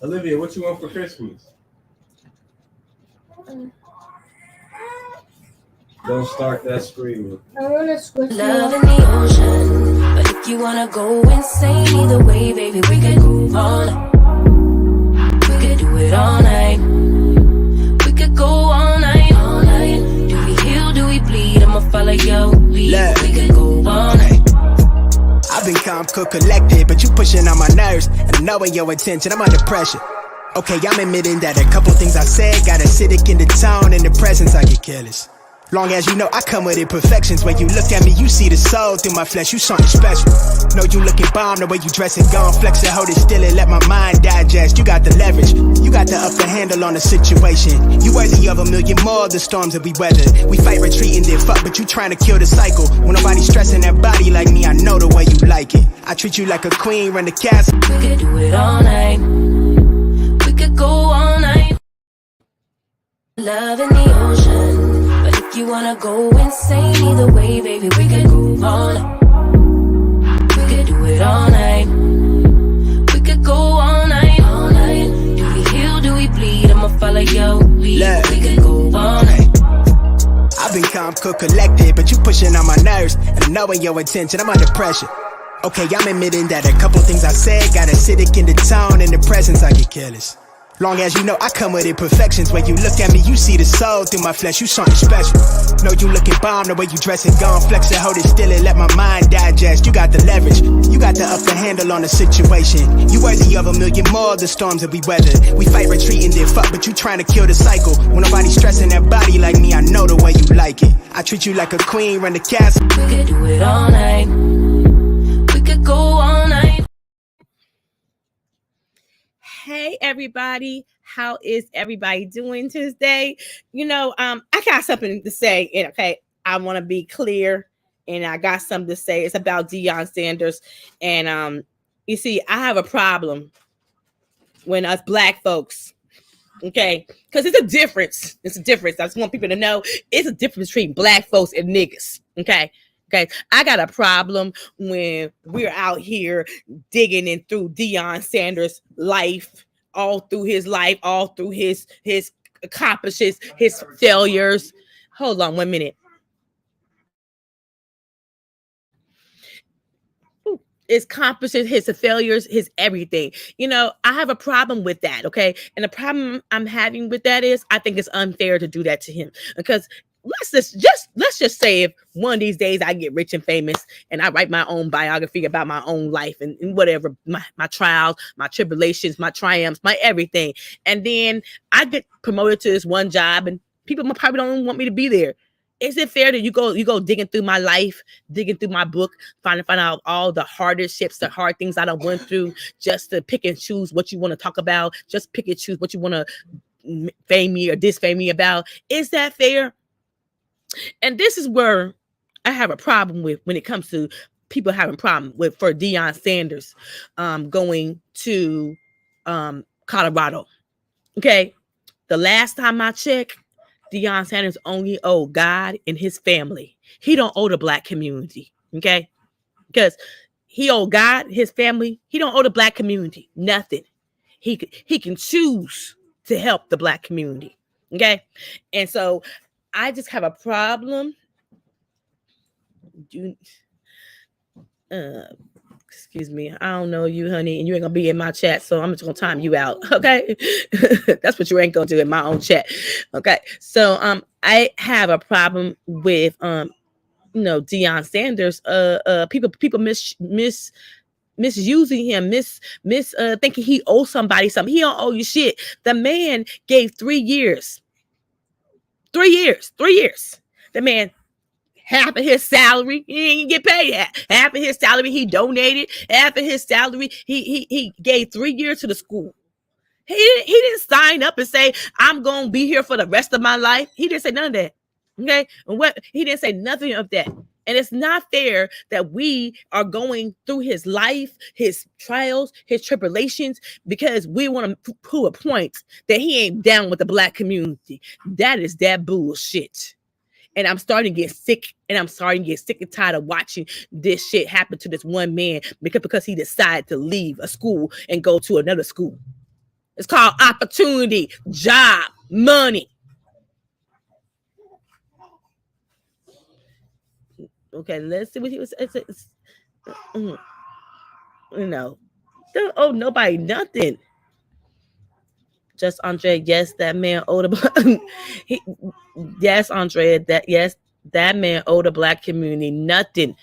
Olivia, what you want for Christmas? Don't start that screaming. I want to switch love in the ocean, but if you wanna go insane, either way, baby, we can go all night. We could do it all night. We could go all night, all night. Do we heal? Do we bleed? I'ma follow your lead. We could go all night. I've been calm, cool, collected, but you pushing on my nerves, and knowing your intention, I'm under pressure. Okay, I'm admitting that a couple things I said got acidic in the tone, in the presence I get careless. Long as you know I come with imperfections. When you look at me, you see the soul through my flesh. You something special. Know you looking bomb, the way you dressing, gone flex it, hold it still and let my mind digest. You got the leverage, you got the upper handle on the situation. You worthy of a million more of the storms that we weather. We fight retreating, then fuck, but you trying to kill the cycle. When nobody's stressing that body like me, I know the way you like it. I treat you like a queen, run the castle. We could do it all night. We could go all night. Love in the ocean. If you wanna go insane, either way, baby, we could go all night. We could do it all night. We could go all night, all night. Do we heal? Do we bleed? I'ma follow your lead. We could go all night. I've been calm, cool, collected, but you pushing on my nerves, and knowing your intention, I'm under pressure. Okay, I'm admitting that a couple things I said got acidic in the tone, in the presence I get careless. Long as you know I come with imperfections. When you look at me, you see the soul through my flesh. You something special. Know you looking bomb, the way you dressing, gone flex it, hold it still and let my mind digest. You got the leverage, you got the upper handle on the situation. You worthy of a million more of the storms that we weather. We fight retreating, then fuck, but you trying to kill the cycle. When nobody's stressing that body like me, I know the way you like it. I treat you like a queen, run the castle. We could do it all night. We could go all night. Hey everybody, how is everybody doing today? I got something to say, and okay, I want to be clear, and I got something to say. It's about Deion Sanders, and you see, I have a problem when us black folks, okay, because it's a difference. It's a difference. I just want people to know it's a difference between black folks and niggas, okay. Okay, I got a problem when we're out here digging in through Deion Sanders' life, all through his life, all through his accomplishments, his failures. Hold on 1 minute. His accomplishments, his failures, his everything. I have a problem with that, okay? And the problem I'm having with that is I think it's unfair to do that to him, because let's just say if one of these days I get rich and famous and I write my own biography about my own life and whatever, my trials, my tribulations, my triumphs, my everything, and then I get promoted to this one job and people probably don't want me to be there. Is it fair that you go digging through my life, digging through my book, find out all the hardships, the hard things I done went through, just to pick and choose what you want to talk about, just pick and choose what you want to fame me or disfame me about? Is that fair? And this is where I have a problem with when it comes to people having a problem with for Deion Sanders going to Colorado. Okay. The last time I checked, Deion Sanders only owed God and his family. He don't owe the black community. Okay. Because he owed God, his family. He don't owe the black community nothing. He can choose to help the black community. Okay. And so I just have a problem. Excuse me. I don't know you, honey, and you ain't gonna be in my chat, so I'm just gonna time you out. Okay, that's what you ain't gonna do in my own chat. Okay, so I have a problem with Deion Sanders. People misusing him, thinking he owes somebody something. He don't owe you shit. The man gave 3 years. 3 years. 3 years. The man, half of his salary, he didn't get paid. Half of his salary, he donated. Half of his salary, he gave 3 years to the school. He didn't sign up and say, I'm going to be here for the rest of my life. He didn't say none of that. Okay? And he didn't say nothing of that. And it's not fair that we are going through his life, his trials, his tribulations, because we want to prove a point that he ain't down with the black community. That is that bullshit. And I'm starting to get sick, and I'm starting to get sick and tired of watching this shit happen to this one man because he decided to leave a school and go to another school. It's called opportunity, job, money. Okay, let's see what he was. You know, don't owe nobody nothing. Just Andre, yes, that man owed a yes, Andre, that man owed the black community nothing.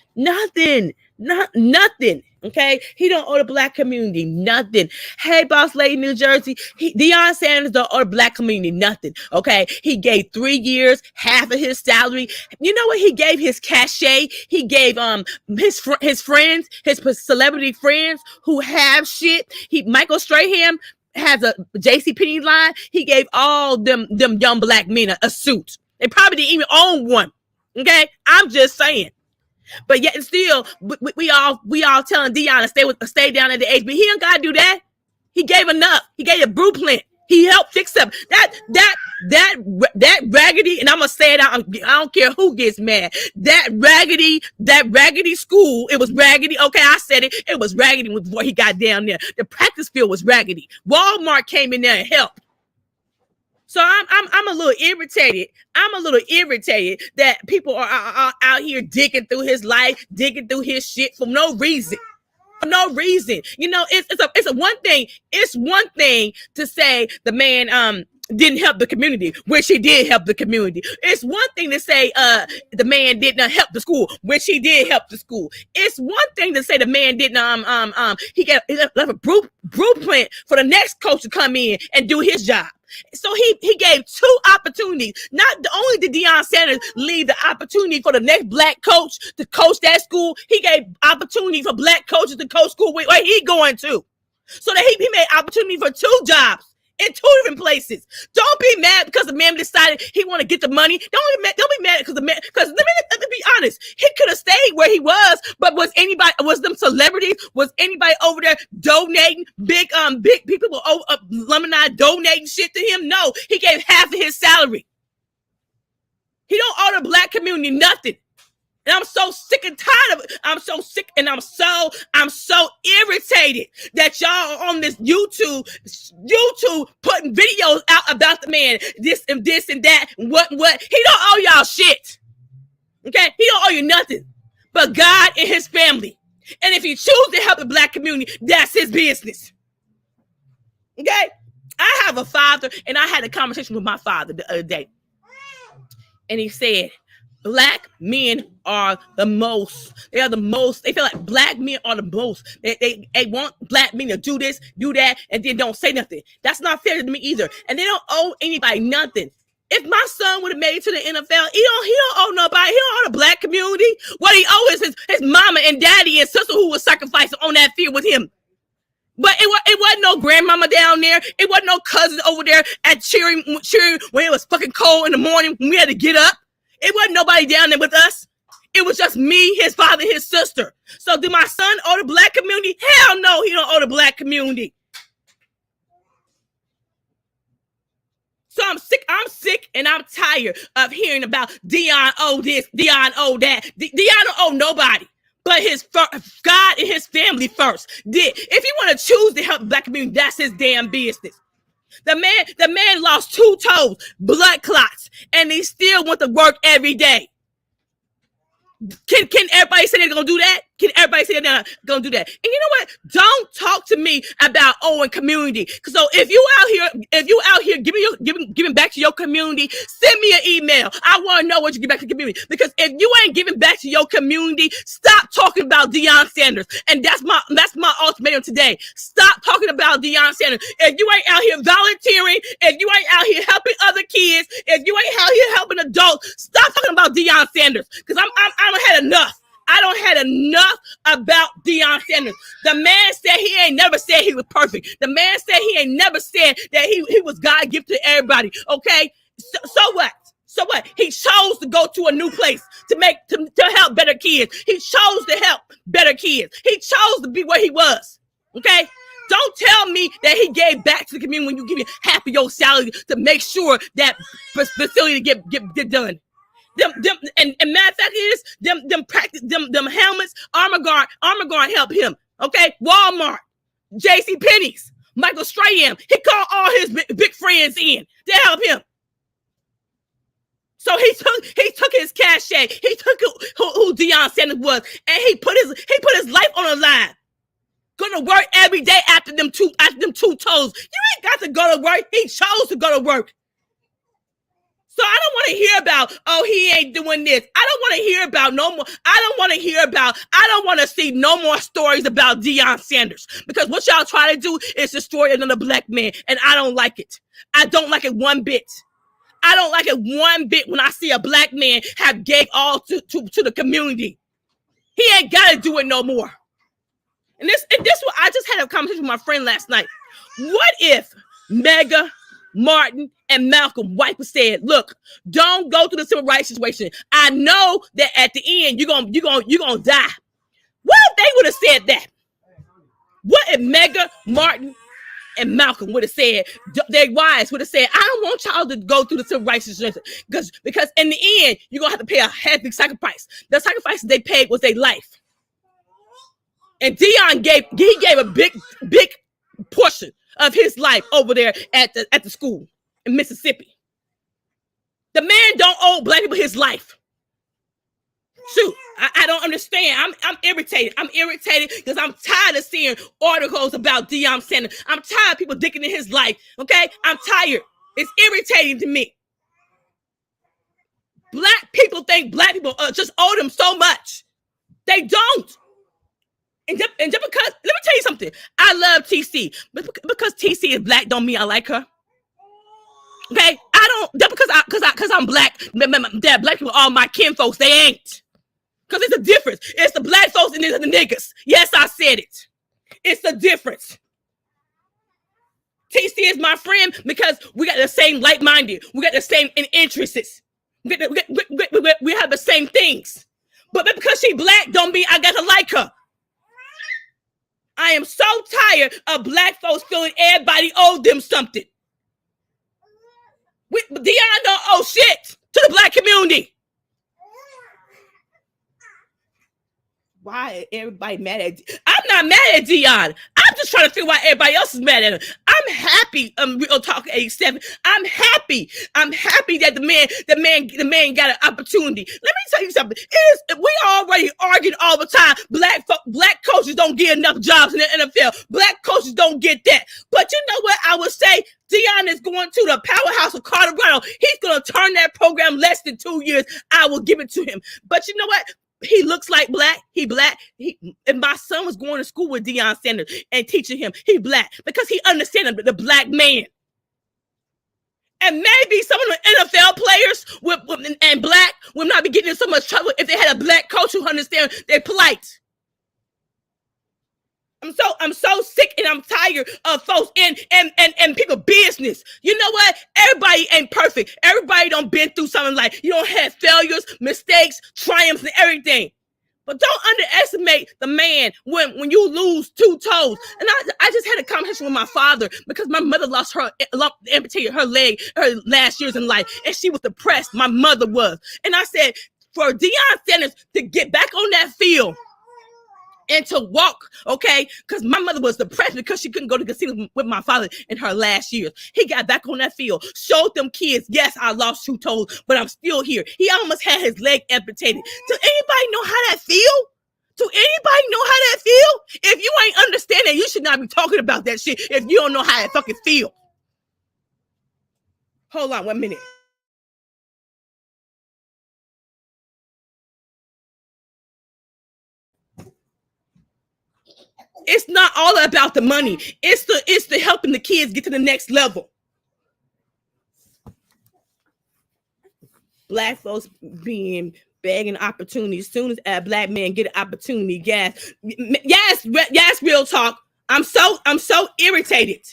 Okay, he don't owe the black community nothing. Hey, boss lady, New Jersey, Deion Sanders don't owe the black community nothing. Okay, he gave 3 years, half of his salary. You know what? He gave his cachet. He gave his friends, his celebrity friends who have shit. Michael Strahan has a JCPenney line. He gave all them young black men a suit. They probably didn't even own one. Okay, I'm just saying. But yet and still, we all telling Deion to stay down at the age. But he don't gotta do that. He gave enough. He gave a blueprint. He helped fix them. That raggedy, and I'm gonna say it out. I don't care who gets mad. That raggedy school. It was raggedy. Okay, I said it. It was raggedy before he got down there. The practice field was raggedy. Walmart came in there and helped. So I'm a little irritated. I'm a little irritated that people are out here digging through his life, digging through his shit for no reason. For no reason. You know, it's a one thing. It's one thing to say the man didn't help the community, which he did help the community. It's one thing to say the man did not help the school, which he did help the school. It's one thing to say the man didn't he left a blueprint for the next coach to come in and do his job. So he gave 2 opportunities. Not only did Deion Sanders leave the opportunity for the next black coach to coach that school, he gave opportunity for black coaches to coach school where he going to. So that he made opportunity for 2 jobs in 2 different places. Don't be mad because the man decided he want to get the money. Don't be mad because the man, because let me be honest, he could have stayed where he was, but was them celebrities, was anybody over there donating big people alumni donating shit to him? No, he gave half of his salary. He don't owe the black community nothing. And I'm so sick and tired of it. I'm so sick and I'm so irritated that y'all are on this YouTube putting videos out about the man, this and that, and what. He don't owe y'all shit. Okay? He don't owe you nothing but God and his family. And if he chooses to help the black community, that's his business. Okay? I have a father, and I had a conversation with my father the other day. And he said, black men are the most. They are the most. They feel like black men are the most. They want black men to do this, do that, and then don't say nothing. That's not fair to me either. And they don't owe anybody nothing. If my son would have made it to the NFL, he don't owe nobody. He don't owe the black community. What he owes is his mama and daddy and sister who was sacrificing on that field with him. But it wasn't no grandmama down there. It wasn't no cousin over there at cheering when it was fucking cold in the morning when we had to get up. It wasn't nobody down there with us. It was just me, his father, his sister. So do my son owe the black community? Hell no, he don't owe the black community. So I'm sick and I'm tired of hearing about Deion owe this, Deion owe that. Deion don't owe nobody but his God and his family first. If he want to choose to help the black community, that's his damn business. The man lost 2 toes, blood clots, and he still went to work every day. Can everybody say they're gonna do that? Can everybody say they're gonna do that? And you know what? Don't talk to me about owing community. So if you out here giving back to your community, send me an email. I want to know what you give back to the community. Because if you ain't giving back to your community, stop talking about Deion Sanders. And that's my ultimatum today. Stop talking about Deion Sanders. If you ain't out here volunteering, if you ain't out here helping other kids, if you ain't out here helping adults, stop talking about Deion Sanders. Because I don't had enough. I don't had enough about Deion Sanders. The man said he ain't never said he was perfect. The man said he ain't never said that he was God gifted to everybody. Okay, so what? So what? He chose to go to a new place to help better kids. He chose to help better kids. He chose to be where he was. Okay. Don't tell me that he gave back to the community when you give me half of your salary to make sure that facility get done. Them and matter of fact is them helmets, armor guard help him. Okay, Walmart, JCPenney's, Michael Strahan, he called all his big friends in to help him. So he took his cachet, he took who Deion Sanders was, and he put his life on the line. Going to work every day after them two toes. You ain't got to go to work. He chose to go to work. So I don't want to hear about, oh, he ain't doing this. I don't want to hear about no more. I don't want to see no more stories about Deion Sanders. Because what y'all try to do is destroy another black man. And I don't like it. I don't like it one bit. I don't like it one bit when I see a black man have gave all to the community. He ain't got to do it no more. And this what I just had a conversation with my friend last night. What if Mega, Martin, and Malcolm White said, look, don't go through the civil rights situation. I know that at the end you're gonna die. What if they would have said that? What if Mega, Martin, and Malcolm would have said, their wives would have said, I don't want y'all to go through the civil rights situation because in the end, you're gonna have to pay a heavy sacrifice. The sacrifice they paid was their life. And Deion gave a big portion of his life over there at the school in Mississippi. The man don't owe black people his life. Shoot, I don't understand. I'm irritated. I'm irritated because I'm tired of seeing articles about Deion Sanders. I'm tired of people digging in his life. Okay, I'm tired. It's irritating to me. Black people think black people just owe them so much. They don't. And just because, let me tell you something. I love TC, but because TC is black, don't mean I like her. Okay, I don't. Just because I'm black, that black people are my kin folks. They ain't. Because it's a difference. It's the black folks and the niggas. Yes, I said it. It's the difference. TC is my friend because we got the same like-minded. We got the same interests. We have the same things. But because she black, don't mean I got to like her. I am so tired of black folks feeling everybody owed them something. Deion don't owe shit to the black community. Why everybody mad at? I'm not mad at Deion. I'm just trying to figure out why everybody else is mad at him. I'm happy. Real Talk 87. I'm happy. I'm happy that the man got an opportunity. Let me tell you something. We already arguing all the time. Black coaches don't get enough jobs in the NFL. Black coaches don't get that. But you know what I would say? Deion is going to the powerhouse of Colorado. He's going to turn that program less than 2 years. I will give it to him. But you know what? He looks like black. He black. And my son was going to school with Deion Sanders and teaching him. He black because he understands the black man. And maybe some of the NFL players and black would not be getting in so much trouble if they had a black coach who understands their plight. I'm so sick and I'm tired of folks and people business. You know what? Everybody ain't perfect. Everybody don't been through something like you don't have failures, mistakes, triumphs, and everything. But don't underestimate the man when you lose 2 toes. And I just had a conversation with my father because my mother amputated her leg her last years in life, and she was depressed. My mother was, and I said for Deion Sanders to get back on that field. And to walk, okay, because my mother was depressed because she couldn't go to casino with my father in her last years. He got back on that field, showed them kids, yes, I lost 2 toes, but I'm still here. He almost had his leg amputated. Does anybody know how that feel? Do anybody know how that feel? If you ain't understanding, you should not be talking about that shit if you don't know how it fucking feel. Hold on 1 minute. It's not all about the money. It's the helping the kids get to the next level. Black folks begging opportunities. As soon as a black man get an opportunity, yes, real talk. I'm so irritated.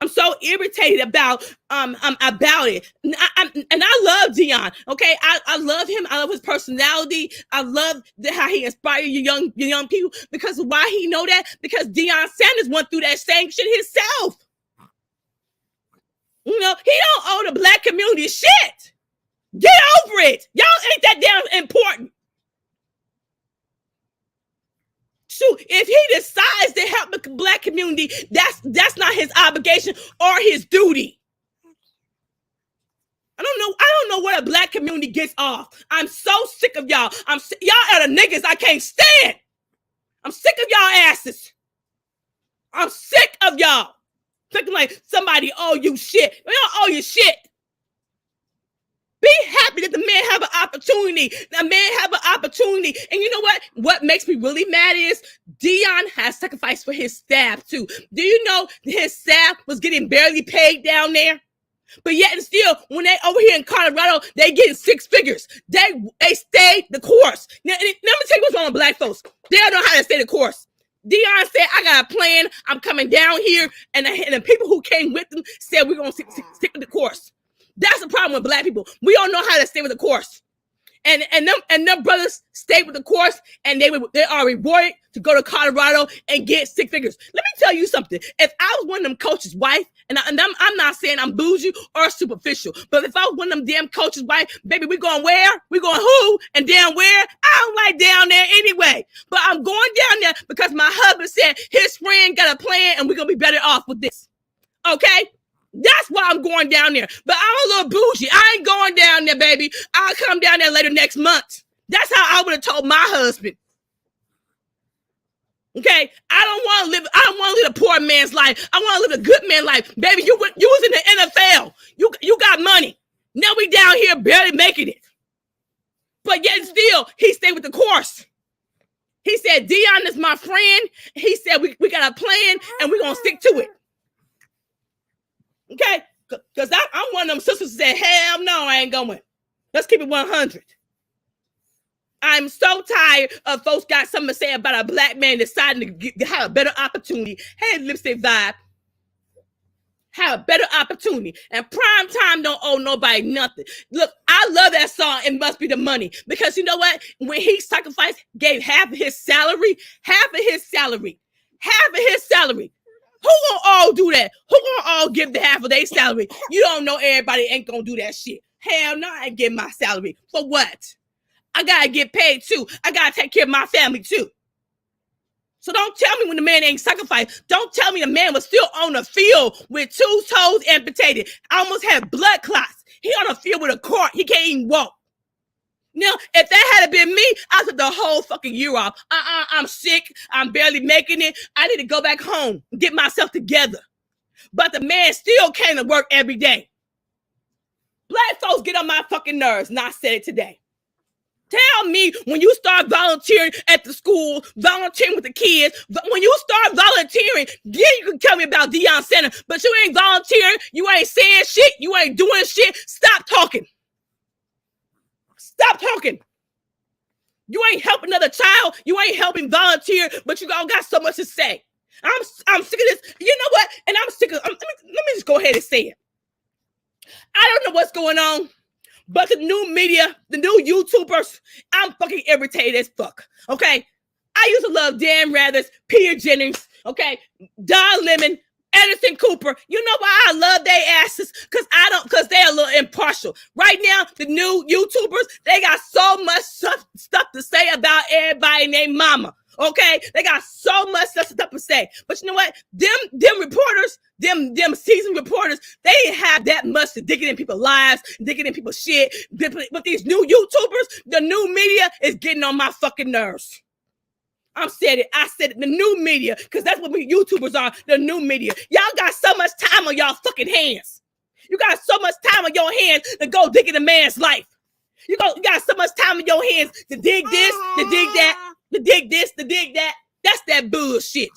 I'm so irritated about it. And I love Deion. Okay, I love him. I love his personality. I love how he inspires young people. Because why he know that? Because Deion Sanders went through that same shit himself. You know, he don't owe the black community shit. Get over it. Y'all ain't that damn important. Shoot, if he decides to help the black community, that's not his obligation or his duty. I don't know where the black community gets off. I'm so sick of y'all. Y'all are the niggas I can't stand. I'm sick of y'all asses. I'm sick of y'all. Thinking like somebody owe you shit. We don't owe you shit. Be happy that the man have an opportunity. The man have an opportunity. And you know what? What makes me really mad is Deion has sacrificed for his staff too. Do you know his staff was getting barely paid down there? But yet and still, when they over here in Colorado, they getting 6 figures. They stayed the course. Now, let me tell you what's wrong with black folks. They don't know how to stay the course. Deion said, I got a plan. I'm coming down here. And the people who came with them said, we're going to stick with the course. That's the problem with black people. We don't know how to stay with the course. And them brothers stayed with the course, and they are rewarded to go to Colorado and get 6 figures. Let me tell you something. If I was one of them coaches' wife, and I'm not saying I'm bougie or superficial, but if I was one of them damn coaches' wife, baby, we going where? We going who? And down where? I don't like down there anyway. But I'm going down there because my husband said his friend got a plan, and we're going to be better off with this. Okay? That's why I'm going down there. But I'm a little bougie. I ain't going down there, baby. I'll come down there later next month. That's how I would have told my husband. Okay? I don't want to live a poor man's life. I want to live a good man's life. Baby, you was in the NFL. You got money. Now we down here barely making it. But yet still, he stayed with the course. He said, Deion is my friend. He said, we got a plan, and we're going to stick to it. Okay, because I'm one of them sisters that said, hell no, I ain't going. Let's keep it 100. I'm so tired of folks got something to say about a black man deciding to have a better opportunity. Hey, lipstick vibe. Have a better opportunity. And prime time don't owe nobody nothing. Look, I love that song, It Must Be the Money. Because you know what? When he sacrificed, gave half of his salary. Who gonna all do that? Who gonna all give the half of their salary? You don't know everybody ain't gonna do that shit. Hell no, I ain't getting my salary. For what? I gotta get paid too. I gotta take care of my family too. So don't tell me when the man ain't sacrificed. Don't tell me the man was still on the field with 2 toes amputated. Almost had blood clots. He on the field with a cart. He can't even walk. Now, if that had been me, I took the whole fucking year off. I'm sick. I'm barely making it. I need to go back home and get myself together. But the man still came to work every day. Black folks get on my fucking nerves, and I said it today. Tell me when you start volunteering at the school, volunteering with the kids, when you start volunteering, then you can tell me about Deion Sanders, but you ain't volunteering, you ain't saying shit, you ain't doing shit. Stop talking. Stop talking. You ain't helping another child. You ain't helping volunteer, but you all got so much to say. I'm sick of this. You know what? And I'm sick of. Let me just go ahead and say it. I don't know what's going on, but the new media, the new YouTubers, I'm fucking irritated as fuck. Okay, I used to love Dan Rathers, Peter Jennings. Okay, Don Lemon, Anderson Cooper. You know why I love they asses? Because they're a little impartial. Right now, the new YouTubers, they got so much stuff to say about everybody and their mama. Okay? They got so much stuff to say. But you know what? Them reporters, them seasoned reporters, they didn't have that much to dig in people's lives, digging in people's shit. But these new YouTubers, the new media is getting on my fucking nerves. I said it, the new media, because that's what we YouTubers are, the new media. Y'all got so much time on y'all fucking hands. You got so much time on your hands to go dig in a man's life. You got so much time in your hands to dig this, to dig that, to dig this, to dig that. That's that bullshit.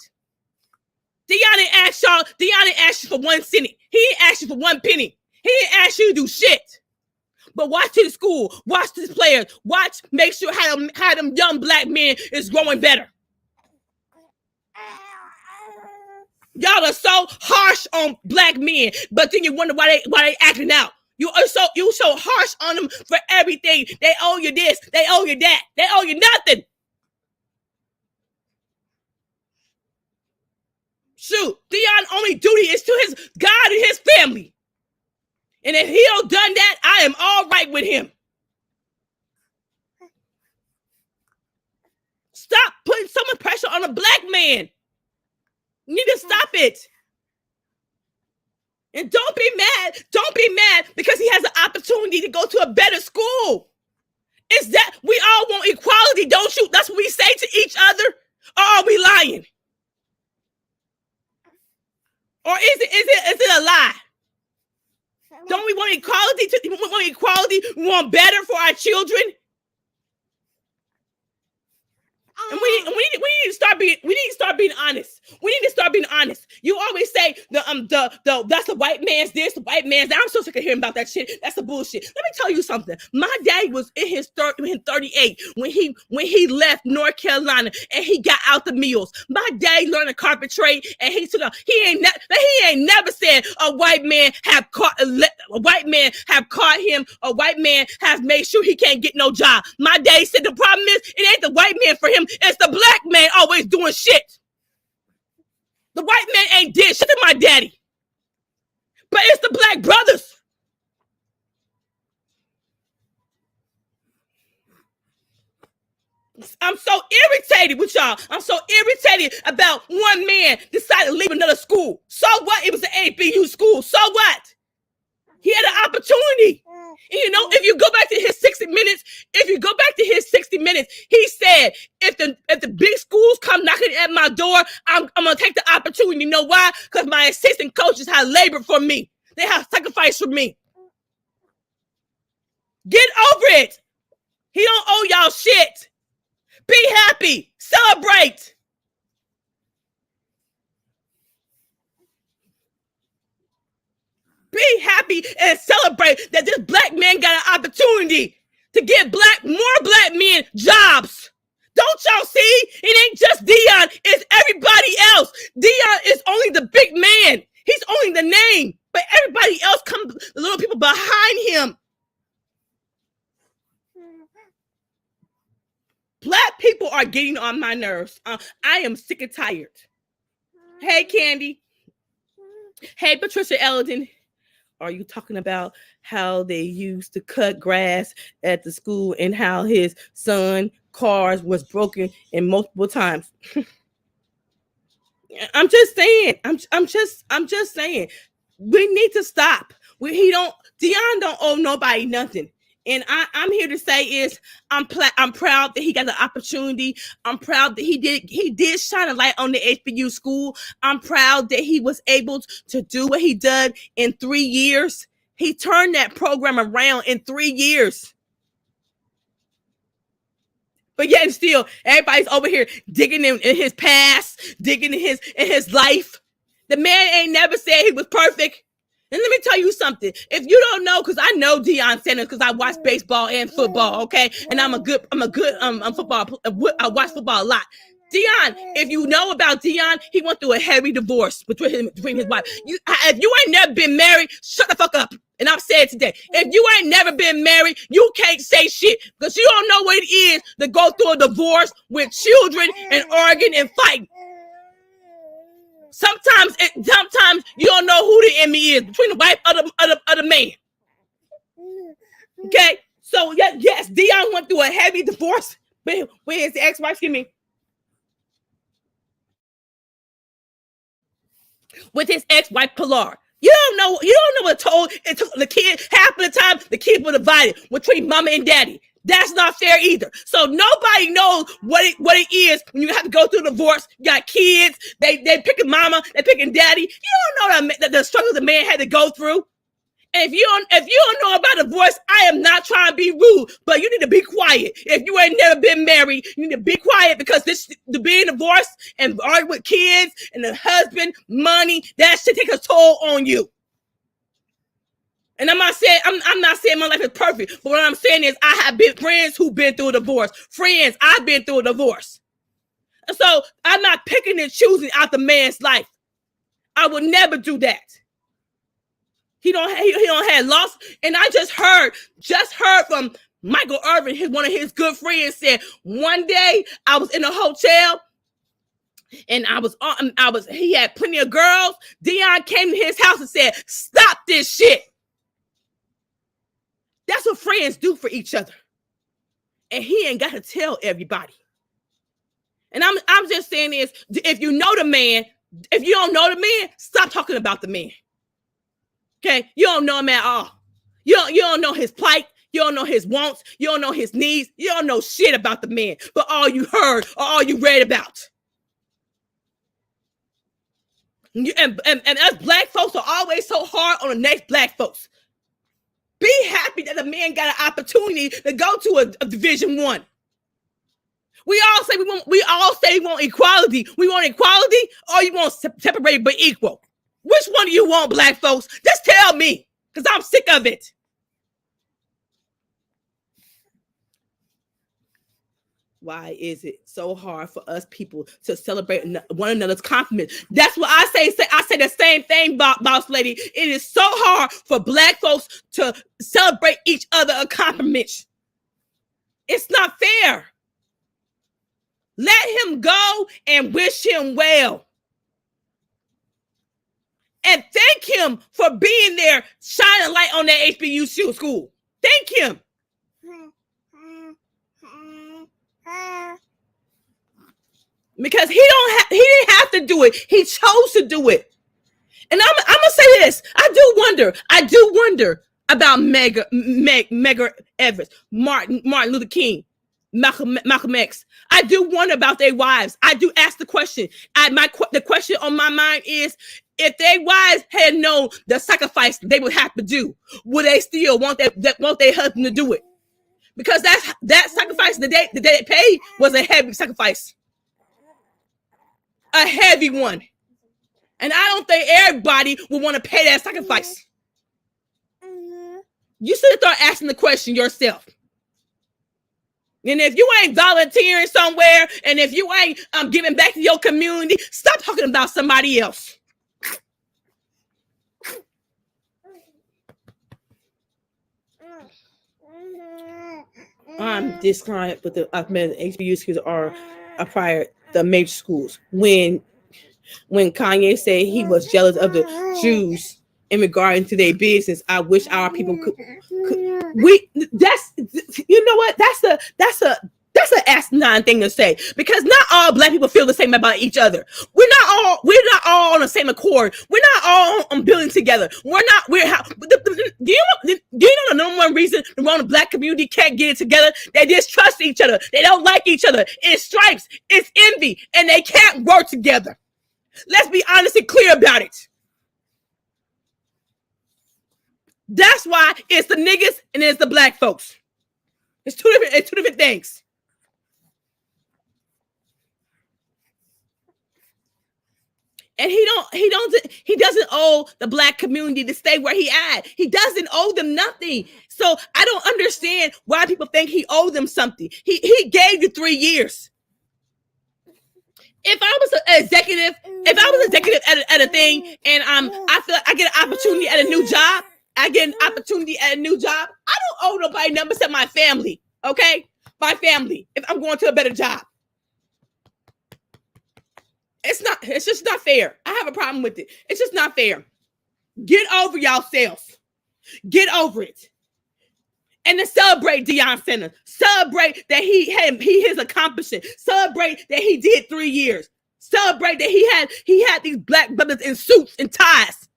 Deion didn't ask you for 1 cent. He didn't ask you for 1 penny. He didn't ask you to do shit. But watch his school, watch his players, make sure how them young black men is growing better. Y'all are so harsh on black men, but then you wonder why they acting out. You so harsh on them for everything. They owe you this, they owe you that, they owe you nothing. Shoot, Deion's only duty is to his God and his family. And if he don't done that, I am all right with him. Stop putting so much pressure on a black man. You need to stop it. And don't be mad. Don't be mad because he has an opportunity to go to a better school. Is that we all want equality, don't you? That's what we say to each other. Or are we lying? Or is it a lie? Don't we want equality? We want equality. We want better for our children. And we need to start being honest. We need to start being honest. You always say that's the white man's this, the white man's that. I'm so sick of hearing about that shit. That's the bullshit. Let me tell you something. My daddy was in his 38 when he left North Carolina and he got out the mills. My daddy learned a carpet trade and he took out. He ain't never said a white man have caught him. A white man has made sure he can't get no job. My daddy said the problem is it ain't the white man for him. It's the black man always doing shit. The white man ain't did shit to my daddy. But it's the black brothers. I'm so irritated with y'all. I'm so irritated about one man decided to leave another school. So what? It was an HBCU school. So what? He had an opportunity. And you know, if you go back to his 60 minutes, he said, if the big schools come knocking at my door, I'm gonna take the opportunity. You know why? Because my assistant coaches have labored for me. They have sacrificed for me. Get over it. He don't owe y'all shit. Be happy. Celebrate. Be happy and celebrate that this black man got an opportunity to get more black men jobs. Don't y'all see? It ain't just Deion, it's everybody else. Deion is only the big man. He's only the name, but everybody else comes, the little people behind him. Black people are getting on my nerves. I am sick and tired. Hey, Candy. Hey, Patricia Eldon. Are you talking about how they used to cut grass at the school and how his son cars was broken in multiple times? I'm just saying. I'm just saying. We need to stop. Deion don't owe nobody nothing. And I'm here to say is I'm proud that he got the opportunity. I'm proud that he did shine a light on the HBCU school. I'm proud that he was able to do what he did in 3 years. He turned that program around in 3 years. But yet and still, everybody's over here digging in his past, digging in his life. The man ain't never said he was perfect. And let me tell you something. If you don't know, because I know Deion Sanders because I watch baseball and football, okay? And I'm a good football. I watch football a lot. Deion, if you know about Deion, he went through a heavy divorce between his wife. If you ain't never been married, shut the fuck up. And I'm saying today, if you ain't never been married, you can't say shit because you don't know what it is to go through a divorce with children and arguing and fighting. Sometimes you don't know who the enemy is between the wife or the man. Okay, so yes, Deion went through a heavy divorce with his ex-wife. Excuse me, with his ex-wife Pilar. You don't know what it took the kid. Half of the time, the kids were divided between mama and daddy. That's not fair either. So nobody knows what it is when you have to go through a divorce. You got kids. They picking mama. They picking daddy. You don't know the struggle the man had to go through. And if you don't know about divorce, I am not trying to be rude, but you need to be quiet. If you ain't never been married, you need to be quiet because the being divorced and arguing with kids and the husband, money, that shit takes a toll on you. And I'm not saying my life is perfect, but what I'm saying is I have been friends who've been through a divorce. Friends, I've been through a divorce. And so I'm not picking and choosing out the man's life. I would never do that. He don't have loss. And I just heard from Michael Irvin, one of his good friends, said one day I was in a hotel and he had plenty of girls. Deion came to his house and said, "Stop this shit." That's what friends do for each other. And he ain't got to tell everybody. And I'm just saying this: if you know the man, if you don't know the man, stop talking about the man. Okay, you don't know him at all. You don't know his plight. You don't know his wants. You don't know his needs. You don't know shit about the man. But all you heard or all you read about. And us black folks are always so hard on the next black folks. Be happy that the man got an opportunity to go to a Division I. We all say we want equality. We want equality, or you want separate but equal. Which one do you want, black folks? Just tell me, because I'm sick of it. Why is it so hard for us people to celebrate one another's compliments? That's what I say. I say the same thing, boss lady. It is so hard for black folks to celebrate each other's accomplishments. It's not fair. Let him go and wish him well. And thank him for being there, shining light on that HBCU school. Thank him. Because he didn't have to do it. He chose to do it. And I'm gonna say this. I do wonder about Medgar Evers, Martin Luther King, Malcolm X. I do wonder about their wives. I do ask the question. The question on my mind is, if their wives had known the sacrifice they would have to do, would they still want their husband to do it? Because that sacrifice that they paid was a heavy sacrifice. A heavy one. And I don't think everybody would want to pay that sacrifice. You should start asking the question yourself. And if you ain't volunteering somewhere, and if you ain't giving back to your community, stop talking about somebody else. I'm disconnected with the HBCUs are prior the major schools. When Kanye said he was jealous of the Jews in regard to their business, I wish our people could that's, you know what? That's an asinine thing to say, because not all black people feel the same about each other. We're not all on the same accord. We're not all on building together. Do you know the number one reason the black community can't get it together? They distrust each other. They don't like each other. It's stripes. It's envy, and they can't work together. Let's be honest and clear about it. That's why it's the niggas and it's the black folks. It's two different things. And he doesn't owe the black community to stay where he at. He doesn't owe them nothing. So I don't understand why people think he owed them something. He gave you 3 years. If I was an executive at a thing, and I feel like I get an opportunity at a new job, I don't owe nobody nothing except my family. Okay? My family. If I'm going to a better job. It's just not fair. I have a problem with it. It's just not fair. Get over yourselves. Get over it. And then celebrate Deion Sanders. Celebrate that he had his accomplishment. Celebrate that he did 3 years. Celebrate that he had these black brothers in suits and ties.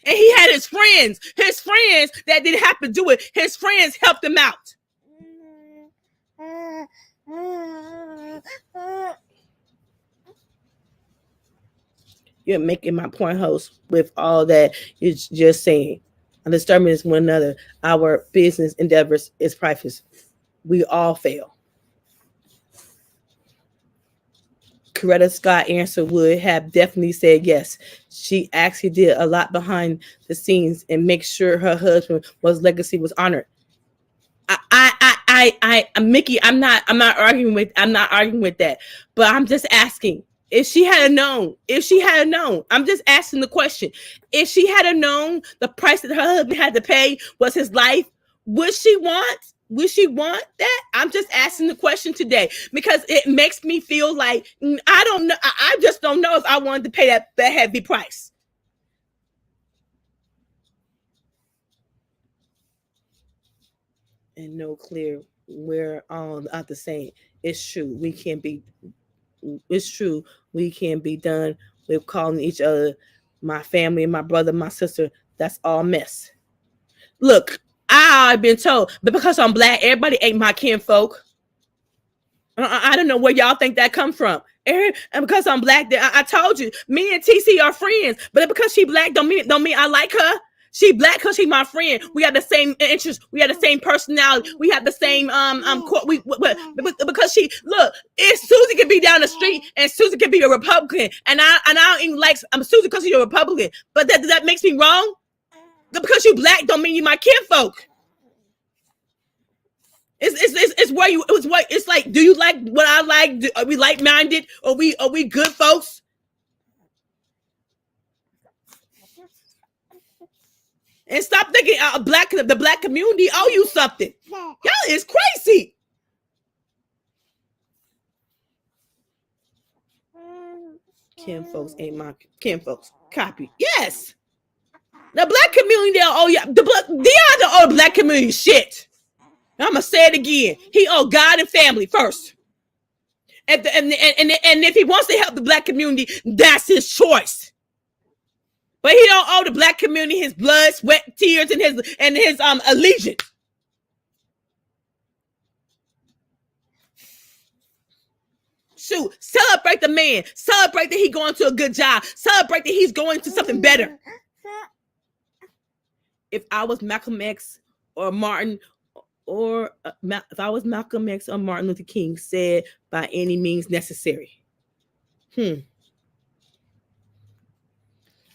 And he had his friends that didn't have to do it. His friends helped him out. You're making my point, host, with all that you're just saying. And disturbing is one another. Our business endeavors is priceless. We all fail. Coretta Scott answer would have definitely said yes. She actually did a lot behind the scenes and make sure her husband's legacy was honored. Mickey, I'm not arguing with that, but I'm just asking. If she had known, I'm just asking the question. If she had known the price that her husband had to pay was his life, would she want that? I'm just asking the question today, because it makes me feel like I don't know. I just don't know if I wanted to pay that heavy price. And no clear, we're all not the same. It's true. We can't be it's true. We can't be done with calling each other my family, my brother, my sister. That's all mess. Look, I've been told, but because I'm black, everybody ain't my kinfolk. I don't know where y'all think that come from. And because I'm black, I told you, me and TC are friends. But because she black, don't mean I like her. She black because she's my friend. We have the same interests. We have the same personality. We have the same because she look. If Susie can be down the street and Susie can be a Republican, and I don't even like Susie because she's a Republican. But that makes me wrong. Because you black don't mean you my kinfolk. It's where you it's like, do you like what I like? Are we like minded? Are we good folks? And stop thinking the black community owe you something. Y'all is crazy. Kinfolks ain't my kinfolks. Copy. Yes. The black community owe you. Deion don't owe the black community shit. I'm gonna say it again. He owe God and family first. And if he wants to help the black community, that's his choice. But he don't owe the black community his blood, sweat, tears, and his allegiance. Shoot, celebrate the man. Celebrate that he's going to a good job. Celebrate that he's going to something better. If I was Malcolm X or Martin, or if I was Malcolm X or Martin Luther King, said by any means necessary.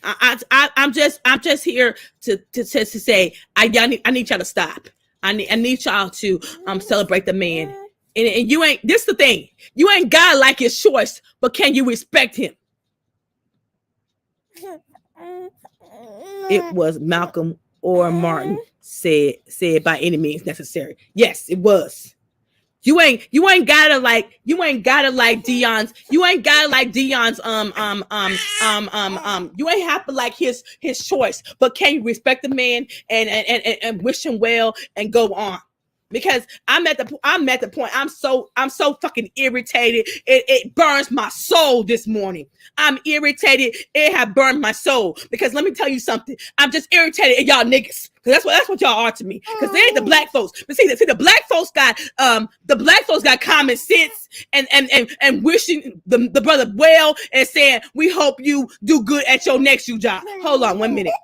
I'm just here to say I need y'all to stop. I need y'all to celebrate the man. And you ain't, this the thing. You ain't gotta like his choice, but can you respect him? It was Malcolm or Martin said by any means necessary. Yes, it was. You ain't gotta like Deion's. You ain't gotta like Deion's you ain't have to like his choice, but can you respect the man and wish him well and go on? Because I'm at the point I'm so fucking irritated. It burns my soul this morning. I'm irritated. It have burned my soul. Because let me tell you something. I'm just irritated at y'all niggas. Because that's what y'all are to me. Because they ain't the black folks. But see the black folks got common sense and wishing the brother well and saying, we hope you do good at your next job. Hold on 1 minute.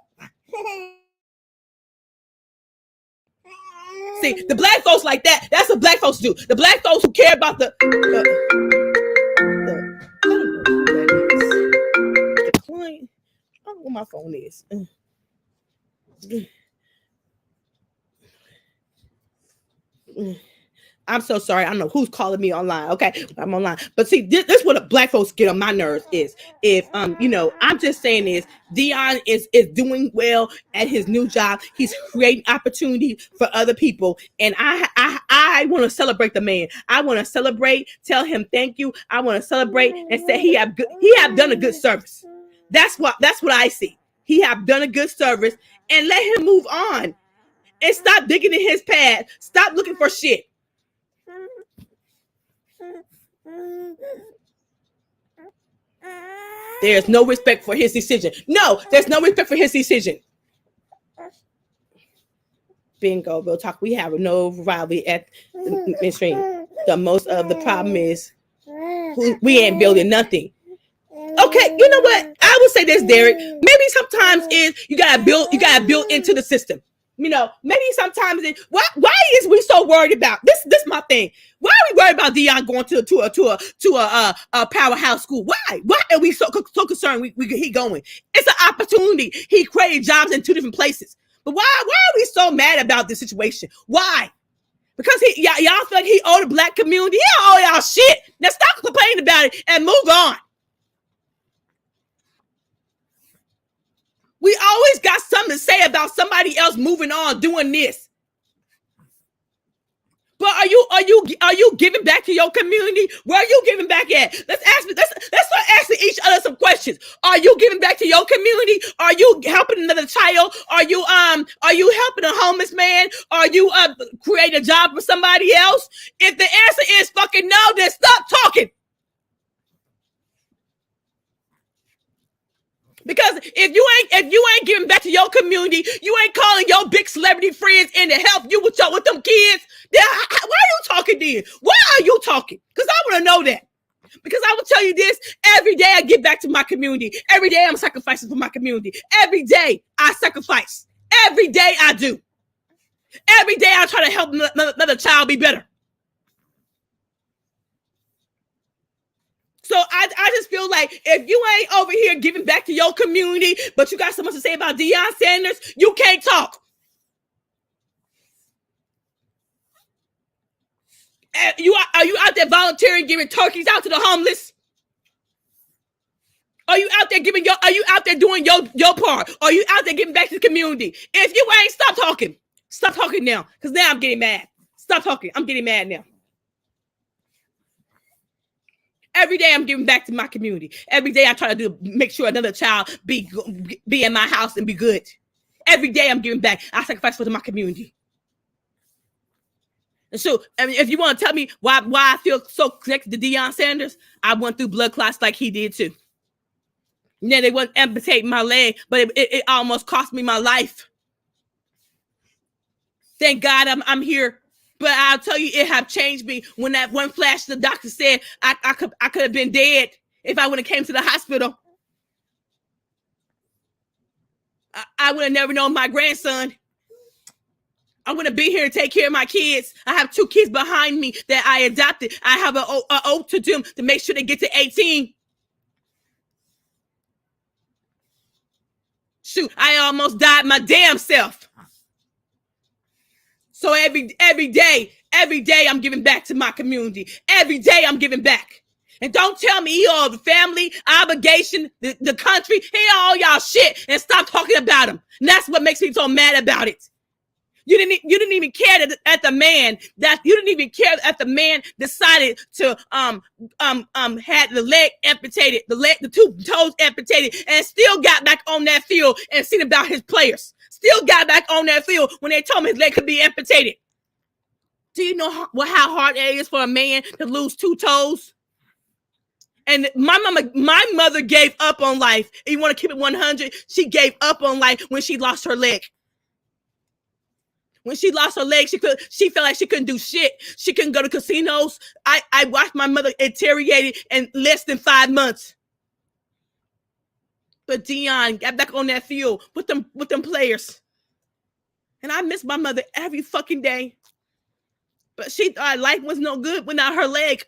See, the black folks like that, that's what black folks do. The black folks who care about the client. I don't know where my phone is. I'm so sorry. I don't know who's calling me online. Okay, I'm online. But see, this what the black folks get on my nerves is if I'm just saying is Deion is doing well at his new job. He's creating opportunity for other people, and I want to celebrate the man. I want to celebrate, tell him thank you. I want to celebrate and say he have done a good service. That's what I see. He have done a good service, and let him move on and stop digging in his past. Stop looking for shit. There's no respect for his decision. No, there's no respect for his decision. Bingo, real talk. We have no rivalry at the mainstream. The most of the problem is we ain't building nothing. Okay, you know what? I would say this, Derek. Maybe sometimes is you gotta build into the system. Maybe sometimes why is we so worried about this? This is my thing. Why are we worried about Deion going to a powerhouse school? Why are we so concerned? He going? It's an opportunity. He created jobs in 2 different places. But why are we so mad about this situation? Why? Because y'all feel like he owed the black community. He don't owe y'all shit. Now stop complaining about it and move on. We always got something to say about somebody else moving on, doing this. But are you giving back to your community? Where are you giving back at? Let's start asking each other some questions. Are you giving back to your community? Are you helping another child? Are you helping a homeless man? Are you creating a job for somebody else? If the answer is fucking no, then stop talking. Because if you ain't giving back to your community, you ain't calling your big celebrity friends in to help you with them kids, then why are you talking then? Why are you talking? Because I want to know that. Because I will tell you this, every day I give back to my community. Every day I'm sacrificing for my community. Every day I sacrifice. Every day I do. Every day I try to help another child be better. So I just feel like if you ain't over here giving back to your community, but you got so much to say about Deion Sanders, you can't talk. Are you out there volunteering, giving turkeys out to the homeless? Are you out there doing your part? Are you out there giving back to the community? If you ain't, stop talking. Stop talking now, because now I'm getting mad. Stop talking. I'm getting mad now. Every day I'm giving back to my community. Every day I try to make sure another child be in my house and be good. Every day I'm giving back. I sacrifice for my community. And so, I mean, if you want to tell me why I feel so connected to Deion Sanders, I went through blood clots like he did too. Yeah, they wouldn't amputate my leg, but it almost cost me my life. Thank God I'm here. But I'll tell you, it have changed me. When that one flash, the doctor said I could have been dead if I would have came to the hospital. I would have never known my grandson. I want to be here to take care of my kids. I have 2 kids behind me that I adopted. I have an oath to them to make sure they get to 18. Shoot, I almost died my damn self. So every day I'm giving back to my community. Every day I'm giving back. And don't tell me all the family, obligation, the country, all y'all shit, and stop talking about them. And that's what makes me so mad about it. You didn't even care at the man decided to had the leg amputated, the 2 toes amputated, and still got back on that field and seen about his players. Still got back on that field when they told him his leg could be amputated. Do you know how hard it is for a man to lose 2 toes? And my mother gave up on life. You want to keep it 100? She gave up on life when she lost her leg. When she lost her leg, she felt like she couldn't do shit. She couldn't go to casinos. I watched my mother deteriorate in less than 5 months. But Deion got back on that field with them players. And I miss my mother every fucking day. But she thought life was no good without her leg.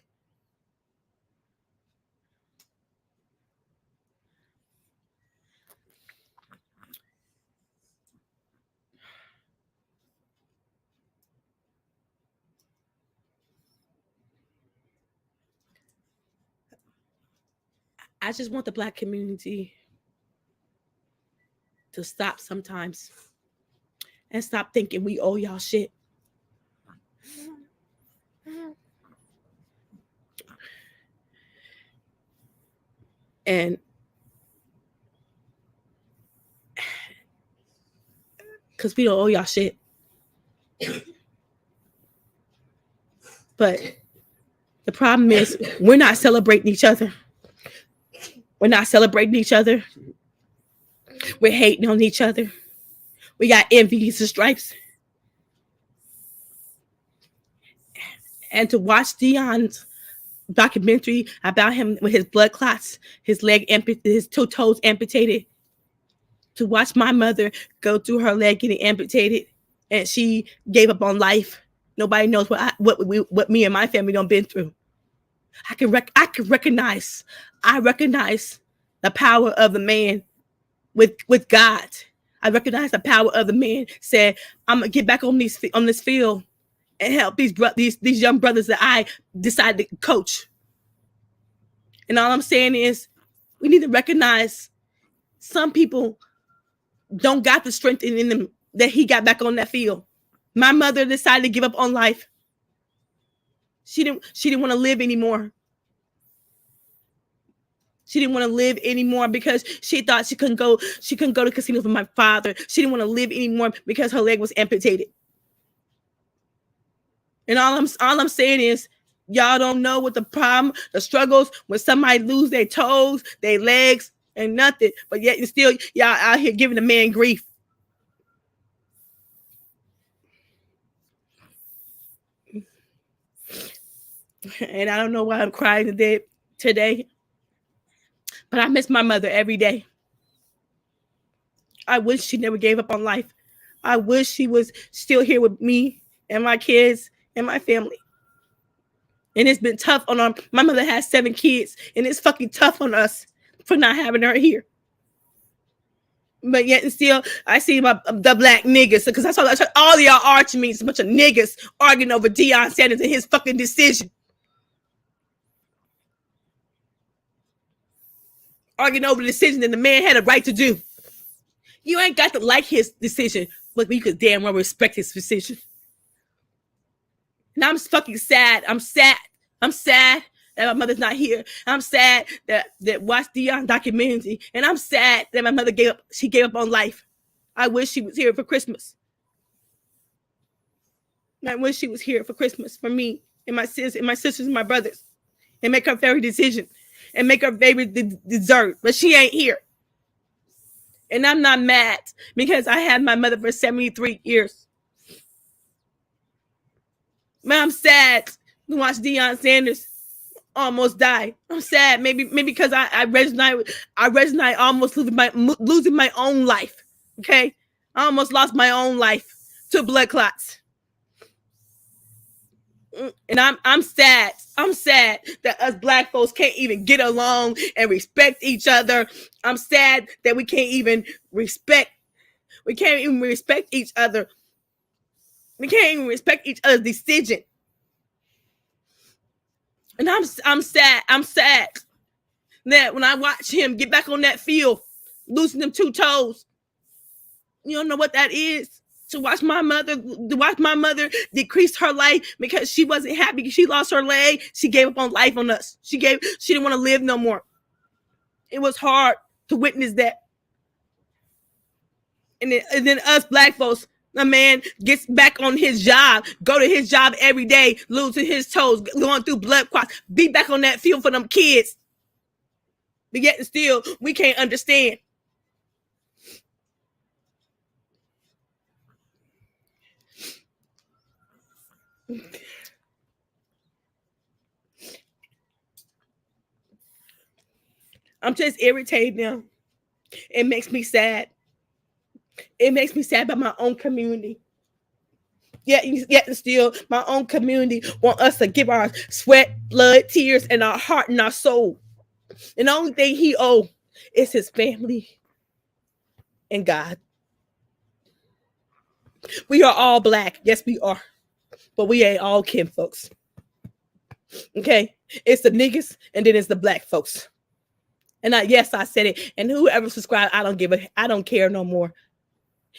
I just want the Black community to stop sometimes and stop thinking we owe y'all shit. And because we don't owe y'all shit. But the problem is we're not celebrating each other. We're not celebrating each other. We're hating on each other. We got envies and stripes. And to watch Deion's documentary about him with his blood clots, his 2 toes amputated, to watch my mother go through her leg getting amputated, and she gave up on life. Nobody knows what me and my family done been through. I recognize the power of the man with God. I recognize the power of the man said, I'm gonna get back on this field and help these young brothers that I decided to coach. And all I'm saying is we need to recognize some people don't got the strength in them that he got back on that field. My mother decided to give up on life. She didn't want to live anymore. She didn't want to live anymore because she thought she couldn't go to casinos with my father. She didn't want to live anymore because her leg was amputated. And all I'm saying is y'all don't know what the problem, the struggles when somebody lose their toes, their legs, Ain't nothing. But yet and still y'all out here giving the man grief. And I don't know why I'm crying today. But I miss my mother every day. I wish she never gave up on life. I wish she was still here with me and my kids and my family. And it's been tough on her. My mother has 7 kids, and it's fucking tough on us for not having her here. But yet and still, I see the black niggas, because that's all y'all are to me. It's a bunch of niggas arguing over Deion Sanders and his fucking decision. Arguing over the decision that the man had a right to do. You ain't got to like his decision, but you could damn well respect his decision. And I'm fucking sad. I'm sad that my mother's not here. I'm sad that watched Deion documentary. And I'm sad that my mother gave up on life. I wish she was here for Christmas. I wish she was here for Christmas for me and my sisters and my brothers. And make her favorite decision. And make her favorite dessert. But she ain't here. And I'm not mad because I had my mother for 73 years. Man, I'm sad to watch Deion Sanders almost die. I'm sad, maybe because I resonate almost losing my own life. Okay, I almost lost my own life to blood clots. And I'm sad. I'm sad that us black folks can't even get along and respect each other. I'm sad that we can't even respect each other. We can't even respect each other's decision. And I'm sad. I'm sad that when I watch him get back on that field, losing them 2 toes, you don't know what that is. To watch my mother decrease her life because she wasn't happy. She lost her leg. She gave up on life on us. She didn't want to live no more. It was hard to witness that. And then us black folks, a man gets back on his job, go to his job every day, losing his toes, going through blood clots, be back on that field for them kids. But yet still, we can't understand. I'm just irritated now. It makes me sad. It makes me sad about my own community. Yet still, my own community want us to give our sweat, blood, tears, and our heart and our soul. And the only thing he owes is his family and God. We are all black. Yes, we are. But we ain't all kin folks. Okay? It's the niggas and then it's the black folks. And I said it. And whoever subscribed, I don't care no more.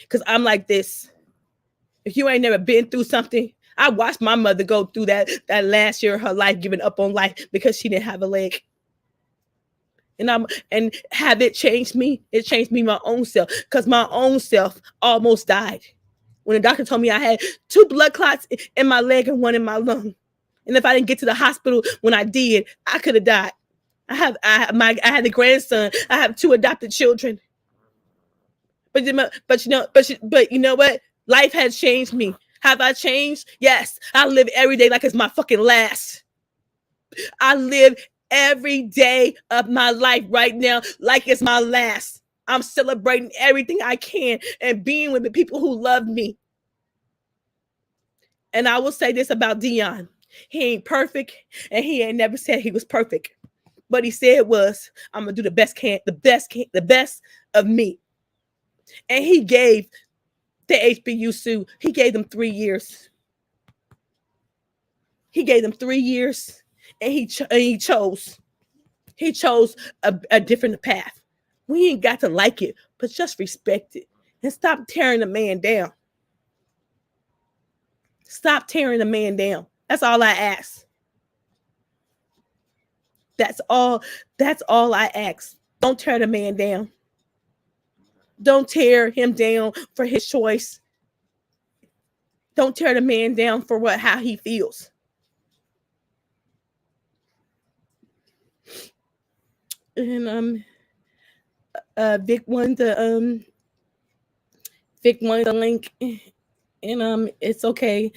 Because I'm like this. If you ain't never been through something, I watched my mother go through that last year of her life, giving up on life because she didn't have a leg. And have it changed me? It changed me my own self. Because my own self almost died. When the doctor told me I had 2 blood clots in my leg and 1 in my lung. And if I didn't get to the hospital when I did, I could have died. I had a grandson. I have 2 adopted children. But you know what? Life has changed me. Have I changed? Yes. I live every day like it's my fucking last. I live every day of my life right now like it's my last. I'm celebrating everything I can and being with the people who love me. And I will say this about Deion. He ain't perfect, and he ain't never said he was perfect. But he said was, I'm gonna do the best of me. And he gave the HBCU, he gave them 3 years. He gave them 3 years, and he chose a different path. We ain't got to like it, but just respect it and stop tearing the man down. Stop tearing the man down. That's all I ask. That's all I ask. Don't tear the man down. Don't tear him down for his choice. Don't tear the man down for how he feels. And Vic wanted to link, and it's okay.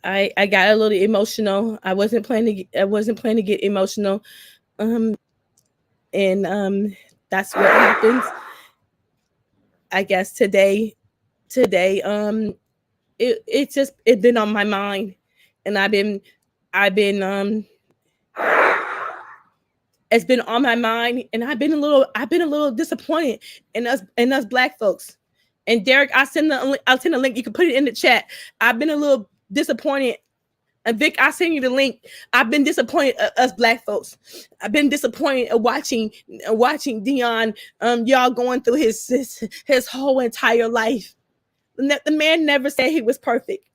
I got a little emotional. I wasn't planning to get emotional. Um and that's what happens. I guess today it's been on my mind, and I've been it's been on my mind, and I've been a little disappointed in us black folks. And Derek, I'll send the link. You can put it in the chat. I've been a little disappointed. And Vic, I send you the link. I've been disappointed us black folks. I've been disappointed watching Deion, y'all going through his whole entire life. The man never said he was perfect.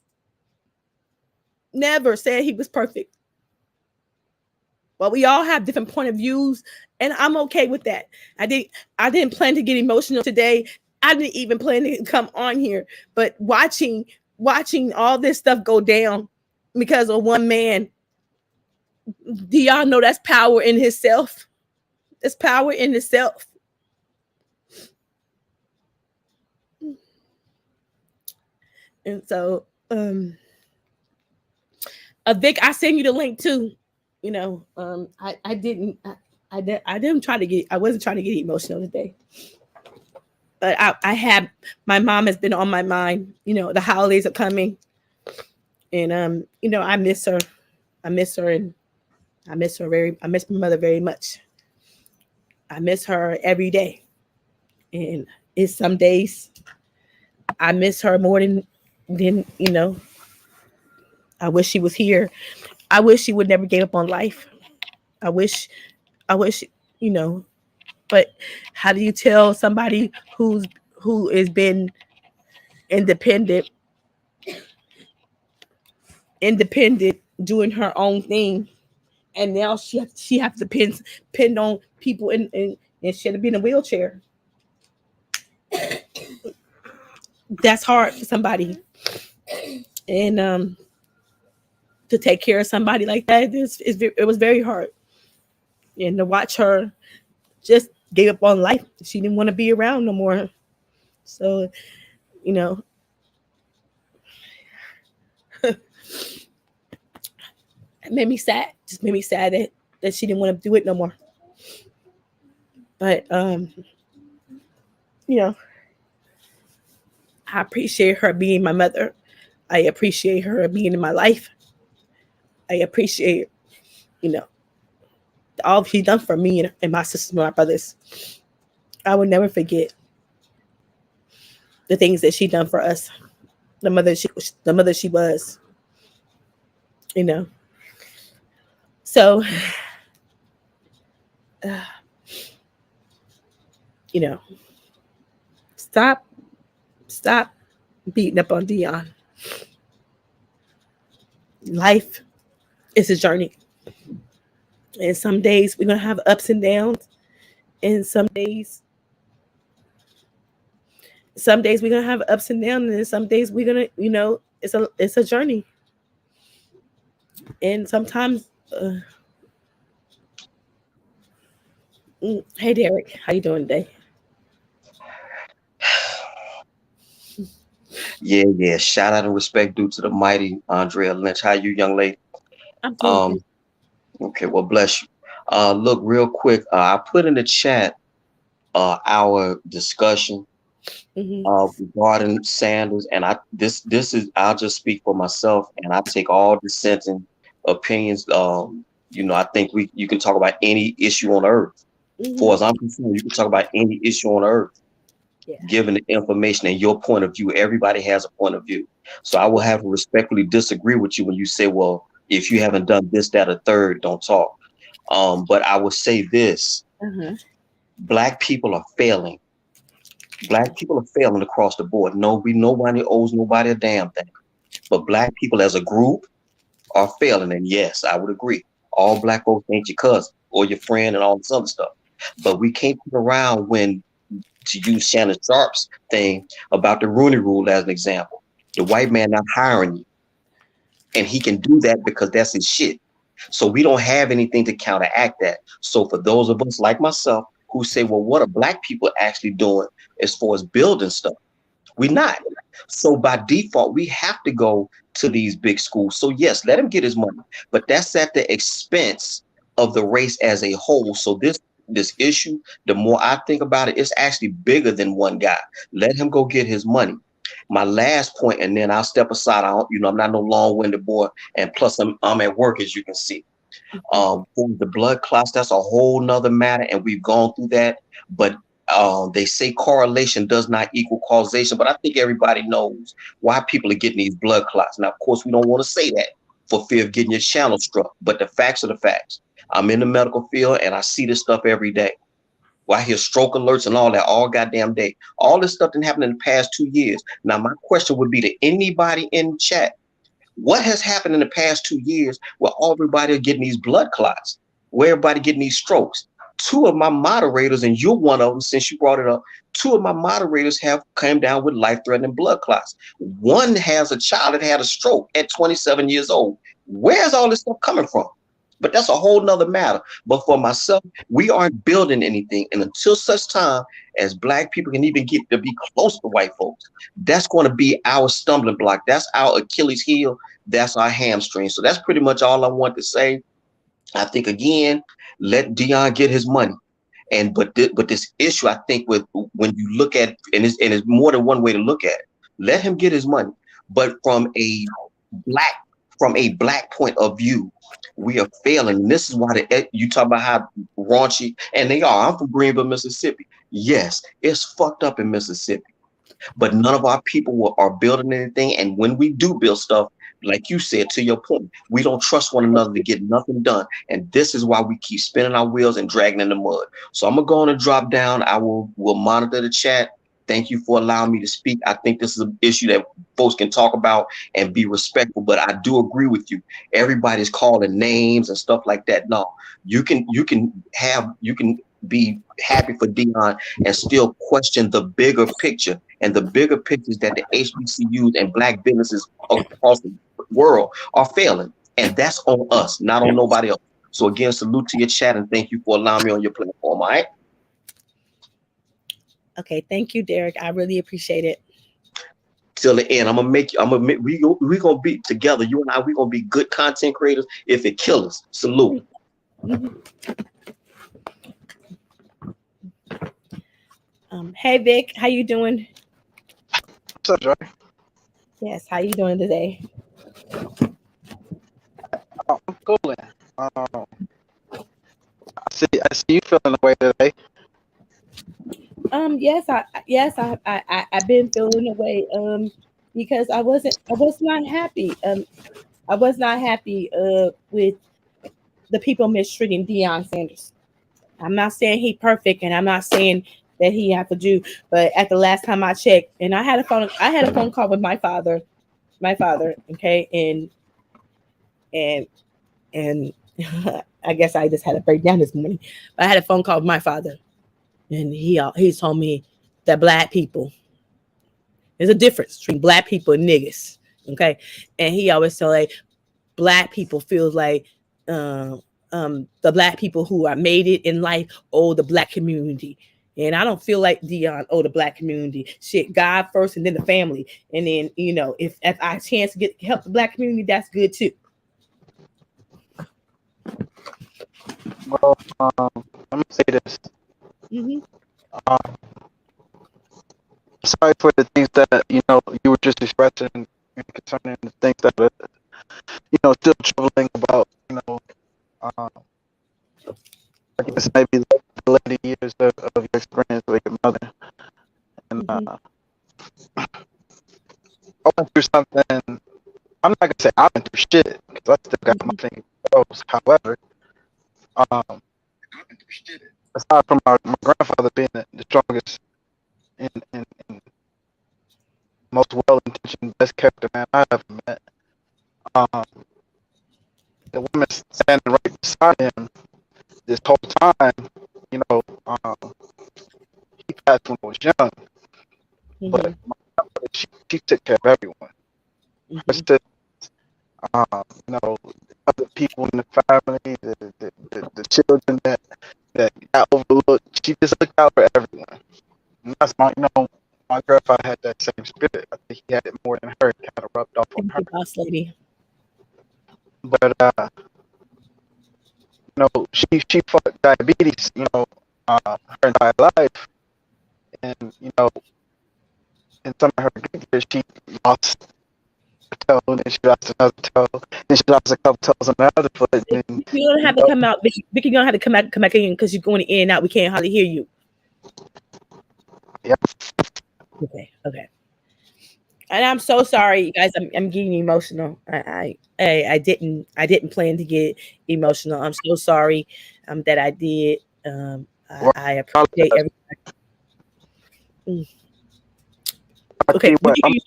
Never said he was perfect. But we all have different point of views, and I'm okay with that. I didn't plan to get emotional today. I didn't even plan to come on here, but watching all this stuff go down because of one man, do y'all know that's power in itself? It's power in itself. And so, Vic, I send you the link too. You know, I didn't try to get. I wasn't trying to get emotional today, but I have. My mom has been on my mind. You know, the holidays are coming, and you know, I miss her. I miss her, and I miss my mother very much. I miss her every day, and it's some days I miss her more than you know. I wish she was here. I wish she would never give up on life. I wish, you know. But how do you tell somebody who has been independent, doing her own thing, and now she has to depend on people and she had to be in a wheelchair. That's hard for somebody, and to take care of somebody like that, it was very hard. And to watch her just gave up on life. She didn't want to be around no more. So, you know, it made me sad. Just made me sad that she didn't want to do it no more. But you know, I appreciate her being my mother. I appreciate her being in my life. I appreciate, you know, all she done for me and my sisters and my brothers. I will never forget the things that she done for us. The mother she was, you know. So, you know, stop beating up on Deion. Life is a journey. And some days we're going to have ups and downs. And some days we're going to have ups and downs. And some days we're going to, you know, it's a journey. And sometimes, hey, Derek, how you doing today? Yeah. Shout out and respect due to the mighty Andrea Lynch. How you, young lady? I'm doing good. Okay, well, bless you. Look, real quick, I put in the chat our discussion regarding Sanders, and this is I'll just speak for myself, and I take all dissenting opinions. You know, I think you can talk about any issue on earth. For as I'm concerned, you can talk about any issue on earth. Yeah. Given the information and your point of view, everybody has a point of view. So I will have to respectfully disagree with you when you say, well, if you haven't done this, that, or third, don't talk. But I will say this. Black people are failing. Black people are failing across the board. Nobody owes nobody a damn thing. But black people as a group are failing. And yes, I would agree. All black folks ain't your cousin or your friend and all this other stuff. But we can't put around when, to use Shannon Sharp's thing about the Rooney Rule as an example. The white man not hiring you. And he can do that because that's his shit. So we don't have anything to counteract that. So for those of us like myself who say, well, what are black people actually doing as far as building stuff? We're not. So by default, we have to go to these big schools. So yes, let him get his money, but that's at the expense of the race as a whole. So this issue, the more I think about it, it's actually bigger than one guy. Let him go get his money. My last point, and then I'll step aside. I'm not no long-winded boy, and plus I'm at work, as you can see. For the blood clots, that's a whole nother matter, and we've gone through that. But they say correlation does not equal causation, but I think everybody knows why people are getting these blood clots. Now, of course, we don't want to say that for fear of getting your channel struck, but the facts are the facts. I'm in the medical field, and I see this stuff every day. Well, I hear stroke alerts and all that all goddamn day. All this stuff didn't happen in the past 2 years. Now, my question would be to anybody in chat, what has happened in the past 2 years where everybody are getting these blood clots, where everybody getting these strokes? Two of my moderators, and you're one of them since you brought it up, two of my moderators have come down with life-threatening blood clots. One has a child that had a stroke at 27 years old. Where's all this stuff coming from? But that's a whole nother matter. But for myself, we aren't building anything. And until such time as black people can even get to be close to white folks, that's going to be our stumbling block. That's our Achilles heel. That's our hamstring. So that's pretty much all I want to say. I think, again, let Deion get his money. But this issue, I think, with when you look at, and it's more than one way to look at it, let him get his money. But from a black point of view, we are failing. And this is why you talk about how raunchy, and they are. I'm from Greenville, Mississippi. Yes, it's fucked up in Mississippi, but none of our people are building anything. And when we do build stuff, like you said, to your point, we don't trust one another to get nothing done. And this is why we keep spinning our wheels and dragging in the mud. So I'm going to go on and drop down. I will monitor the chat. Thank you for allowing me to speak. I think this is an issue that folks can talk about and be respectful, but I do agree with you. Everybody's calling names and stuff like that. No, you can be happy for Deion and still question the bigger picture. And the bigger picture is that the HBCUs and black businesses across the world are failing. And that's on us, not on nobody else. So again, salute to your chat and thank you for allowing me on your platform. All right. Okay, thank you, Derek. I really appreciate it. Till the end, we're gonna be together. You and I, we're gonna be good content creators if it kills us. Salute. Hey Vic, how you doing? What's up, Joy? Yes, how you doing today? I'm cooling. I see you feeling the way today. I've been feeling away because I was not happy. I was not happy with the people mistreating Deion Sanders. I'm not saying he's perfect, and I'm not saying that he have to do, but at the last time I checked, and I had a phone call with my father, okay, and I guess I just had a breakdown this morning. But I had a phone call with my father, and he told me that black people, there's a difference between black people and niggas, okay, and he always tell like black people feels like the black people who are made it in life owe the black community. And I don't feel like Deion owe the black community. Shit, God first and then the family. And then, if I chance to help the black community, that's good too. Well, let me say this. Sorry for the things that you were just expressing concerning the things that still troubling about I guess maybe the later years of your experience with your mother. And I went through something. I'm not gonna say I went through shit because I still got my fingers closed. However, aside from my grandfather being the strongest and most well-intentioned, best character man I ever met, the woman standing right beside him this whole time, he passed when I was young, but my grandmother, she took care of everyone. Her sisters, other people in the family, the children that got overlooked. She just looked out for everyone. And that's my grandfather had that same spirit. I think he had it more than her. It kind of rubbed off on Thank her. you, boss lady. But she fought diabetes, her entire life, and in some of her good years, she lost a toe, and then she lost another toe, then she lost a couple toes on the other foot, and then, You don't have to come out, Vicky. Vicky, you don't have to come back in because you're going in and out. We can't hardly hear you. yeah. Okay. And I'm so sorry, you guys. I'm getting emotional. I didn't plan to get emotional. I'm so sorry that I did. Well, I appreciate everything. I Okay, tell you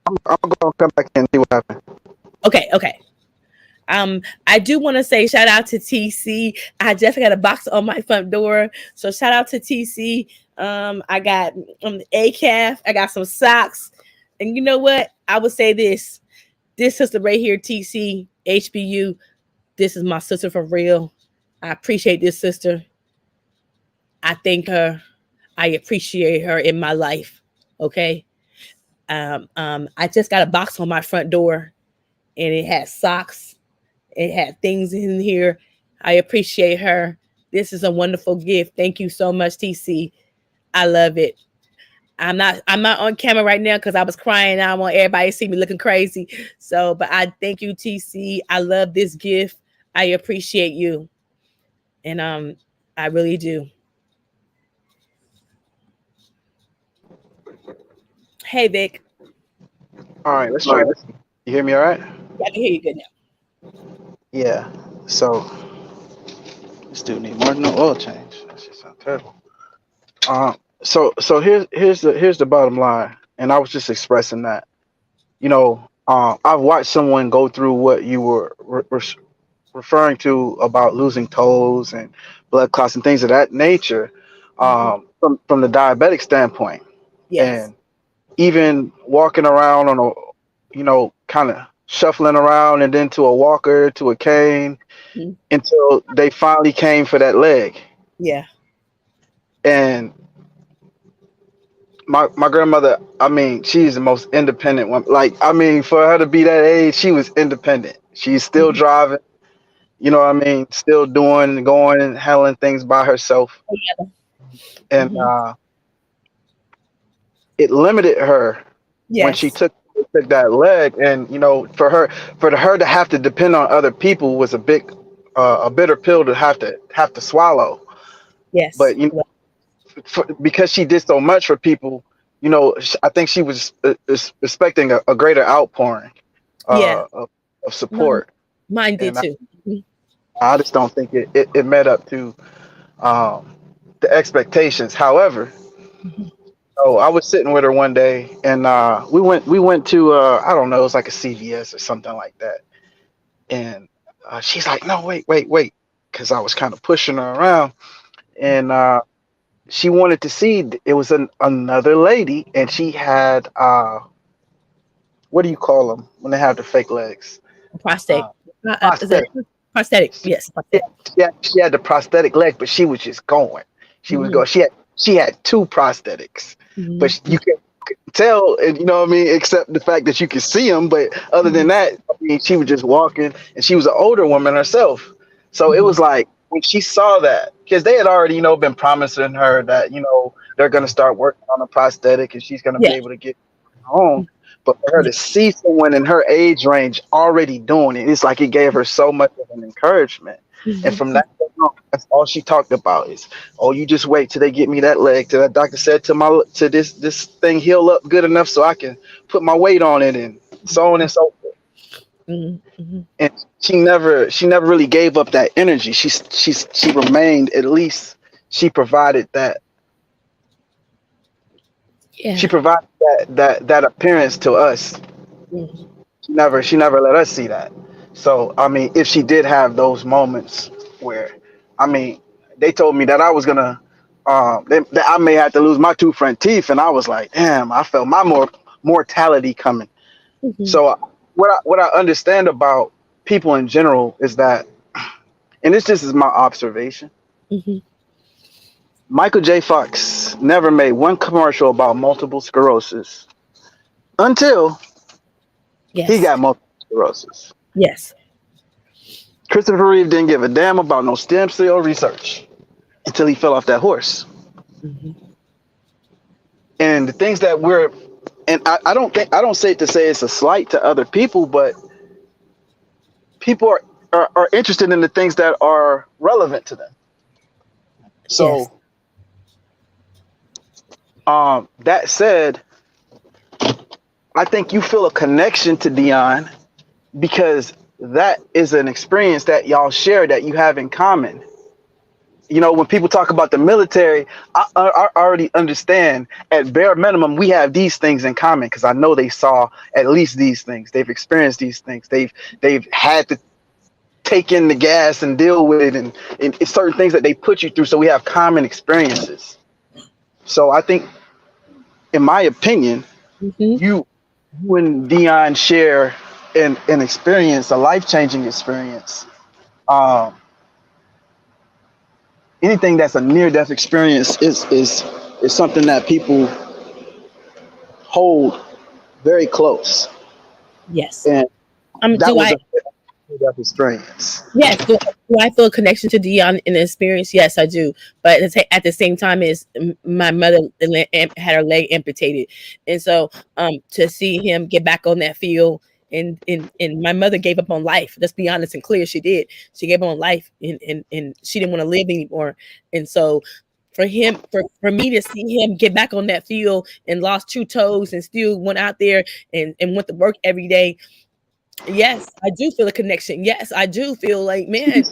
what, I'm gonna come back in and see what happened. okay. I do want to say shout out to TC. I definitely got a box on my front door, so shout out to TC. I got a calf. I got some socks, and you know what? I would say this sister right here, TC HBU. This is my sister for real. I appreciate this sister. I thank her. I appreciate her in my life. Okay. I just got a box on my front door, and it had socks. It had things in here. I appreciate her. This is a wonderful gift. Thank you so much, TC. I love it. I'm not on camera right now because I was crying. I don't want everybody to see me looking crazy. So, but I thank you, TC. I love this gift. I appreciate you. And I really do. Hey Vic. All right, let's try this. You hear me all right? I can hear you good now. Yeah. So this dude need more than an oil change. That shit sound terrible. So here's the bottom line, and I was just expressing that. I've watched someone go through what you were referring to about losing toes and blood clots and things of that nature, from the diabetic standpoint, Yes. and even walking around on kind of shuffling around and then to a walker to a cane until they finally came for that leg. Yeah. And my grandmother, I mean, she's the most independent one. Like, I mean, for her to be that age, she was independent. She's still driving, you know what I mean, still doing, going and handling things by herself. Yeah. And it limited her when she Yes. took that leg. And for her to have to depend on other people was a bitter pill to have to swallow. Yes. But because she did so much for people, I think she was expecting a greater outpouring of support. Mine did And too. I just don't think it met up to the expectations. However, I was sitting with her one day, and we went to I don't know, it was like a CVS or something like that. And she's like, "No, wait," because I was kind of pushing her around, and she wanted to see. It was another lady, and she had what do you call them when they have the fake legs? Prostate. Is that Prosthetic. prosthetic? Yes. Prosthetic. She had the prosthetic leg, but she was just going. She was going. She had two prosthetics, but you can tell, and you know what I mean, except the fact that you can see them. But other than that, I mean, she was just walking, and she was an older woman herself. So it was like when she saw that, because they had already, been promising her that, they're gonna start working on a prosthetic, and she's gonna be able to get home. But for her to see someone in her age range already doing it, it's like it gave her so much of an encouragement. And from that point on, that's all she talked about is, "Oh, you just wait till they get me that leg. Till that doctor said to this thing heal up good enough so I can put my weight on it," and so on and so forth. And she never really gave up that energy. She remained. At least she provided that. Yeah. She provided that appearance to us. She never let us see that. So I mean, if she did have those moments where, I mean, they told me that I was gonna, that I may have to lose my two front teeth, and I was like, damn, I felt my mortality coming. So what I understand about people in general is that, and this just is my observation. Mhm. Michael J. Fox never made one commercial about multiple sclerosis until he Yes. got multiple sclerosis. Yes. Christopher Reeve didn't give a damn about no stem cell research until he fell off that horse. Mhm. And the things that we're, and I don't say it to say it's a slight to other people, but people are interested in the things that are relevant to them. Yes. So, that said, I think you feel a connection to Deion because that is an experience that y'all share that you have in common. You know, when people talk about the military, I already understand at bare minimum we have these things in common because I know they saw at least these things. They've experienced these things. They've had to take in the gas and deal with it, and it's certain things that they put you through. So we have common experiences. So I think, in my opinion, Mhm. you and Deion share an experience, a life-changing experience. Um, Anything that's a near-death experience is something that people hold very close, Yes. and that Do was I? a near-death experience. Yes. Do I feel a connection to Dion in the experience? Yes, I do. But at the same time, is my mother had her leg amputated, and so to see him get back on that field. And my mother gave up on life. Let's be honest and clear. She did. She gave up on life, and she didn't want to live anymore. And so, for me to see him get back on that field and lost two toes and still went out there and went to work every day. Yes, I do feel a connection. Yes, I do feel like, man,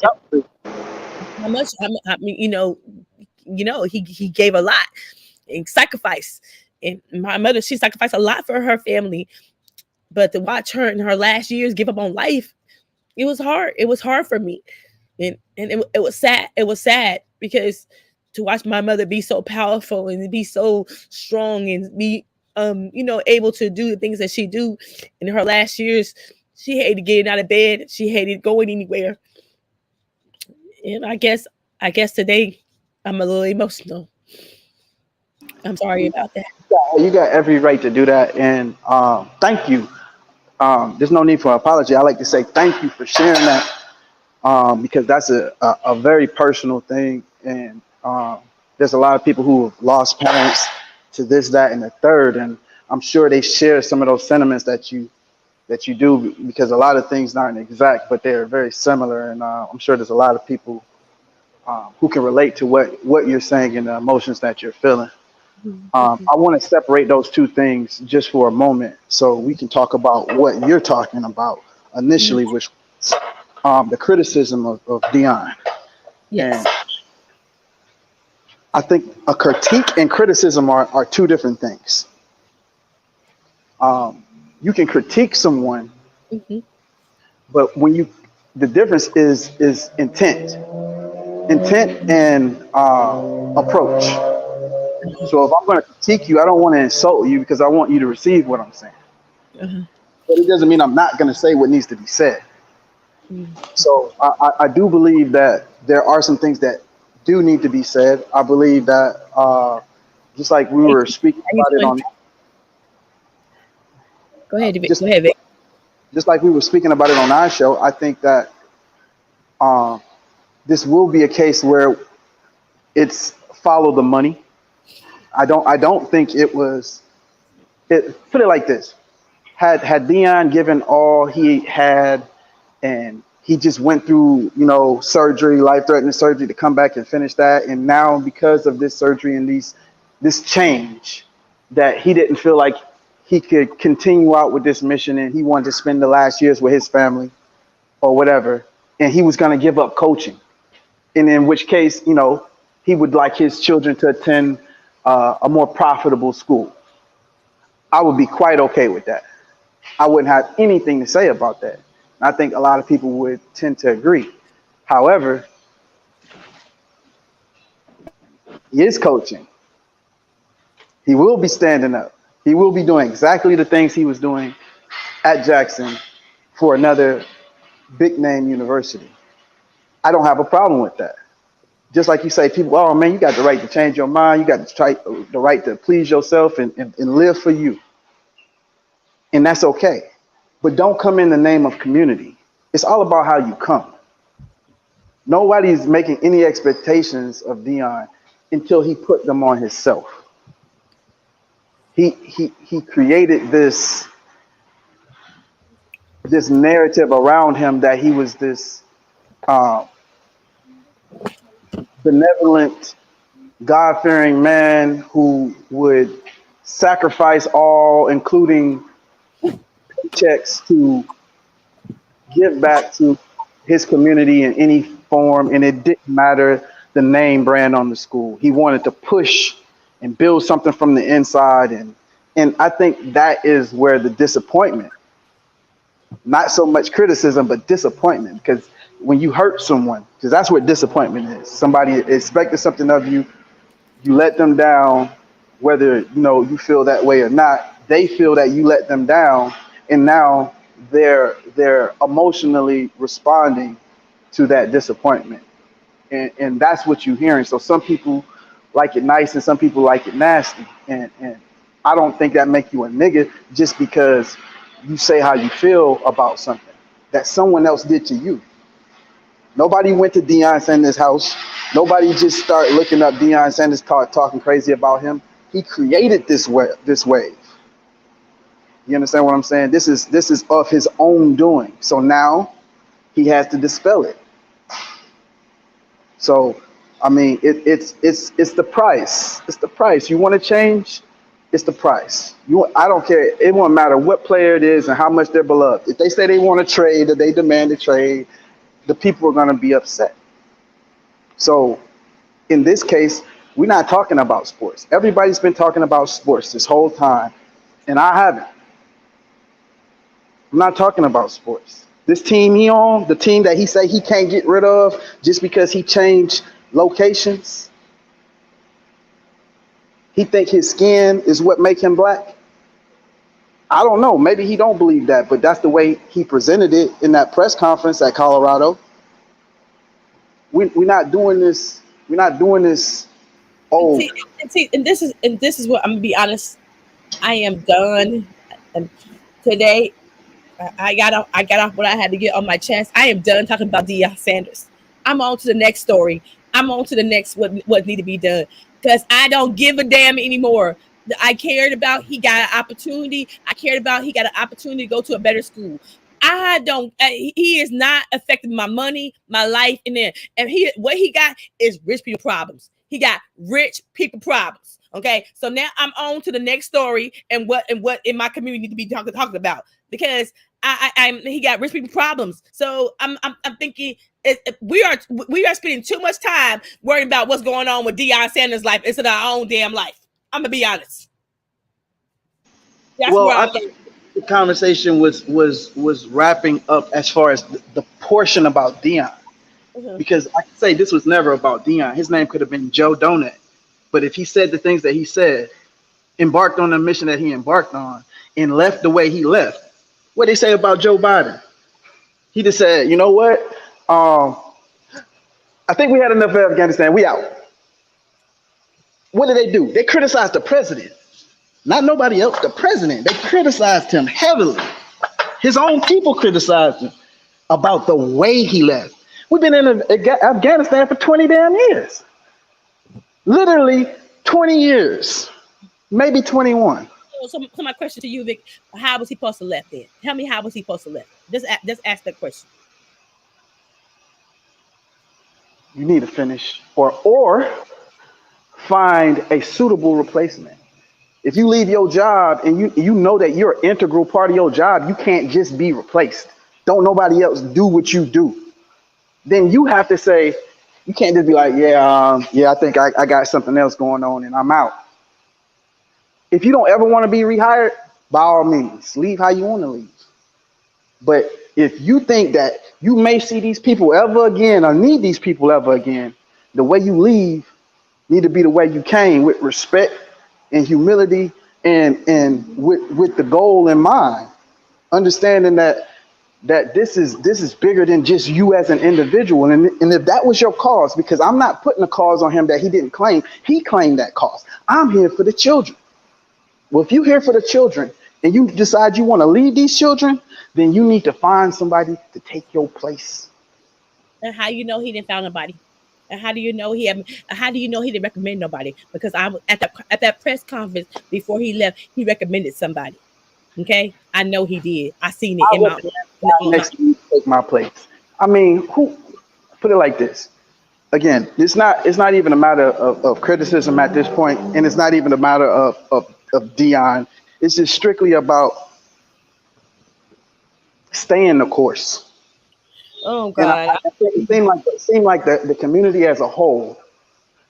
how much I mean, he gave a lot and sacrifice. And my mother, she sacrificed a lot for her family, but to watch her in her last years give up on life, it was hard. It was hard for me, and it was sad. It was sad because to watch my mother be so powerful and be so strong and be able to do the things that she do in her last years. She hated getting out of bed. She hated going anywhere. And I guess today I'm a little emotional. I'm sorry about that. You got every right to do that, and thank you. There's no need for an apology. I like to say thank you for sharing that, because that's a very personal thing, and there's a lot of people who have lost parents to this, that, and the third, and I'm sure they share some of those sentiments that you do, because a lot of things aren't exact, but they're very similar, and I'm sure there's a lot of people who can relate to what you're saying and the emotions that you're feeling. I want to separate those two things just for a moment so we can talk about what you're talking about initially, which the criticism of Deion. Yes. And I think a critique and criticism are two different things. You can critique someone, Hmm. but the difference is intent, and approach. So if I'm going to critique you, I don't want to insult you because I want you to receive what I'm saying. Uh-huh. But it doesn't mean I'm not going to say what needs to be said. Mm. So I do believe that there are some things that do need to be said. I believe that just like we were speaking Are you about it doing- on, Go ahead, Vic. just Go ahead, Vic. just like we were speaking about it on our show, I think that this will be a case where it's follow the money. I don't think it was. Put it like this: had Deion given all he had, and he just went through surgery, life-threatening surgery, to come back and finish that, and now because of this surgery and this change, that he didn't feel like he could continue out with this mission, and he wanted to spend the last years with his family or whatever, and he was going to give up coaching, and in which case, he would like his children to attend a more profitable school. I would be quite okay with that. I wouldn't have anything to say about that. I think a lot of people would tend to agree. However, he is coaching. He will be standing up. He will be doing exactly the things he was doing at Jackson for another big name university. I don't have a problem with that. Just like you say, people, oh man, you got the right to change your mind. You got the right to please yourself and live for you. And that's okay. But don't come in the name of community. It's all about how you come. Nobody's making any expectations of Deion until he put them on himself. He created this narrative around him that he was this benevolent, God-fearing man who would sacrifice all, including paychecks, to give back to his community in any form, and it didn't matter the name brand on the school. He wanted to push and build something from the inside, and I think that is where the disappointment, not so much criticism, but disappointment, because when you hurt someone, because that's what disappointment is. Somebody expected something of you, you let them down, whether you feel that way or not. They feel that you let them down, and now they're emotionally responding to that disappointment, and that's what you're hearing. So some people like it nice and some people like it nasty, and I don't think that make you a nigga just because you say how you feel about something that someone else did to you. Nobody went to Deion Sanders' house. Nobody just started looking up Deion Sanders, talking crazy about him. He created this wave. You understand what I'm saying? This is of his own doing. So now he has to dispel it. So I mean, it's the price. It's the price. You want to change? It's the price. I don't care. It won't matter what player it is and how much they're beloved. If they say they want to trade or they demand a trade, the people are going to be upset. So in this case, we're not talking about sports. Everybody's been talking about sports this whole time, and I haven't. I'm not talking about sports. This team he on, the team that he say he can't get rid of just because he changed locations. He think his skin is what make him black. I don't know. Maybe he don't believe that, but that's the way he presented it in that press conference at Colorado. We're not doing this. We're not doing this. Oh, and this is what I'm gonna be honest. I am done. And today, I got off what I had to get on my chest. I am done talking about Deion Sanders. I'm on to the next story. I'm on to the next what need to be done, because I don't give a damn anymore. I cared about he got an opportunity. I cared about he got an opportunity to go to a better school. I don't. He is not affecting my money, my life, and what he got is rich people problems. He got rich people problems. Okay, so now I'm on to the next story and what in my community need to be talking about, because he got rich people problems. So I'm thinking we are spending too much time worrying about what's going on with Deion Sanders' life instead of our own damn life. I'm gonna be honest. Well, I think the conversation was wrapping up as far as the portion about Deion, because I can say this was never about Deion. His name could have been Joe Donut, but if he said the things that he said, embarked on the mission that he embarked on, and left the way he left, what they say about Joe Biden? He just said, you know what? I think we had enough of Afghanistan. We out. What did they do? They criticized the president. Not nobody else, the president. They criticized him heavily. His own people criticized him about the way he left. We've been in Afghanistan for 20 damn years. Literally 20 years, maybe 21. So my question to you, Vic, how was he supposed to left then? Tell me, how was he supposed to left? Just ask that question. You need to finish or find a suitable replacement. If you leave your job and you know that you're an integral part of your job, you can't just be replaced. Don't nobody else do what you do. Then you have to say, you can't just be like, I think I got something else going on and I'm out. If you don't ever want to be rehired, by all means, leave how you want to leave. But if you think that you may see these people ever again or need these people ever again, the way you leave need to be the way you came, with respect and humility and with the goal in mind, understanding that that this is bigger than just you as an individual. And if that was your cause, because I'm not putting a cause on him that he didn't claim, he claimed that cause. I'm here for the children. Well, if you're here for the children and you decide you want to leave these children, then you need to find somebody to take your place. And how you know he didn't find nobody? And how do you know he had? How do you know he didn't recommend nobody? Because I was at that press conference before he left. He recommended somebody. Okay, I know he did. I seen it in my. Next to take my place. I mean, who? Put it like this. Again, it's not even a matter of criticism at this point, and it's not even a matter of Deion. It's just strictly about staying the course. Oh God! It seemed like the community as a whole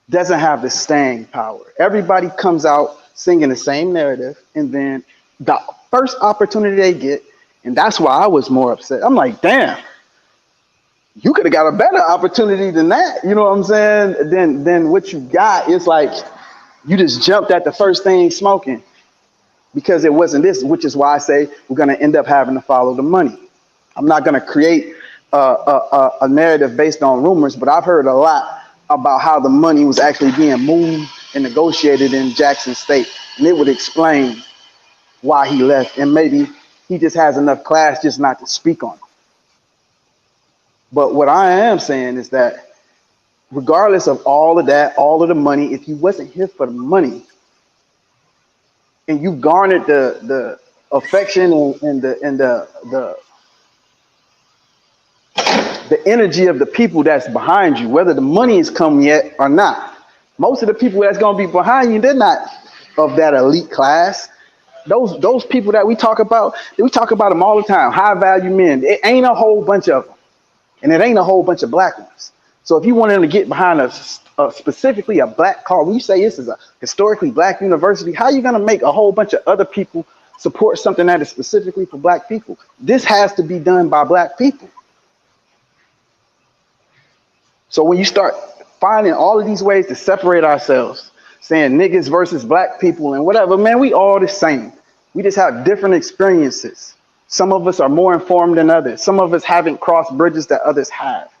doesn't have the staying power. Everybody comes out singing the same narrative, and then the first opportunity they get, and that's why I was more upset. I'm like, damn, you could have got a better opportunity than that. You know what I'm saying? Then what you got is like you just jumped at the first thing smoking because it wasn't this, which is why I say we're going to end up having to follow the money. I'm not going to create a narrative based on rumors, but I've heard a lot about how the money was actually being moved and negotiated in Jackson State, and it would explain why he left, and maybe he just has enough class just not to speak on it. But what I am saying is that regardless of all of that, all of the money, if you wasn't here for the money and you garnered the affection and the energy of the people that's behind you, whether the money has come yet or not, most of the people that's going to be behind you, they're not of that elite class. Those people that we talk about them all the time, high value men. It ain't a whole bunch of them. And it ain't a whole bunch of black ones. So if you want them to get behind specifically a black cause, when you say this is a historically black university, how are you going to make a whole bunch of other people support something that is specifically for black people? This has to be done by black people. So when you start finding all of these ways to separate ourselves, saying niggas versus black people and whatever, man, we all the same. We just have different experiences. Some of us are more informed than others. Some of us haven't crossed bridges that others have.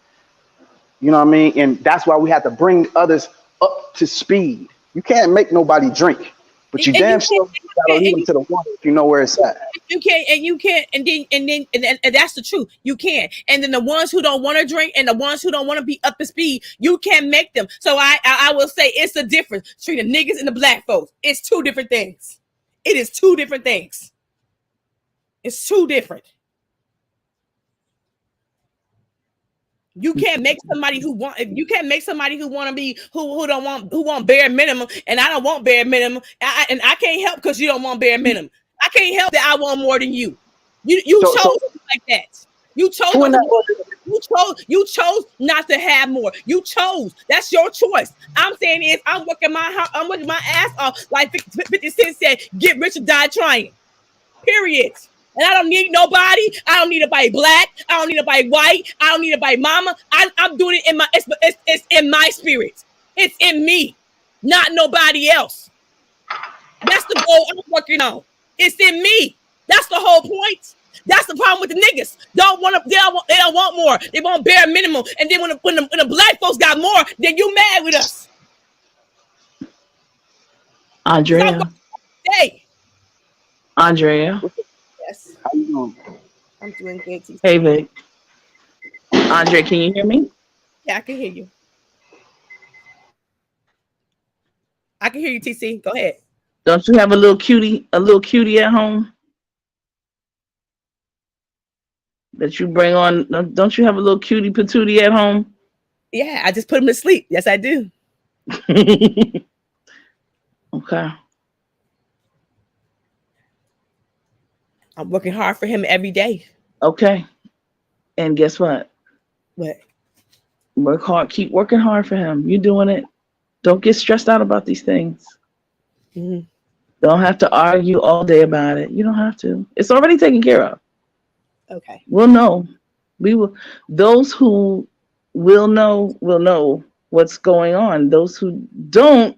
You know what I mean? And that's why we have to bring others up to speed. You can't make nobody drink, but you damn sure gotta lead them to the water if you know where it's at. You can't, and that's the truth. You can't. And then the ones who don't want to drink and the ones who don't want to be up to speed, you can't make them. So I will say it's a difference between the niggas and the black folks. It's two different things. It is two different things. It's too different. You can't make somebody who want. You can't make somebody who want to be who want bare minimum, and I don't want bare minimum, and I can't help because you don't want bare minimum. I can't help that I want more than you. You chose like that. You chose. You chose not to have more. You chose. That's your choice. I'm saying is I'm working my ass off. Like 50 Cent said, "Get rich or die trying." Period. And I don't need nobody. I don't need nobody black. I don't need nobody white. I don't need nobody mama. I'm doing it in my. It's in my spirit. It's in me, not nobody else. That's the goal I'm working on. It's in me. That's the whole point. That's the problem with the niggas. They don't want more. They want bare minimum. And then when the black folks got more, then you mad with us. Andrea. Hey. Andrea. Yes. How you doing? I'm doing good. Hey, Vic. Andre, can you hear me? Yeah, I can hear you. I can hear you, TC. Go ahead. Don't you have a little cutie at home that you bring on? Don't you have a little cutie patootie at home? Yeah, I just put him to sleep. Yes, I do. Okay. I'm working hard for him every day. Okay. And guess what? What? Work hard. Keep working hard for him. You're doing it. Don't get stressed out about these things. Mm-hmm. Don't have to argue all day about it. You don't have to. It's already taken care of. Okay. We'll know. We will. Those who will know what's going on. Those who don't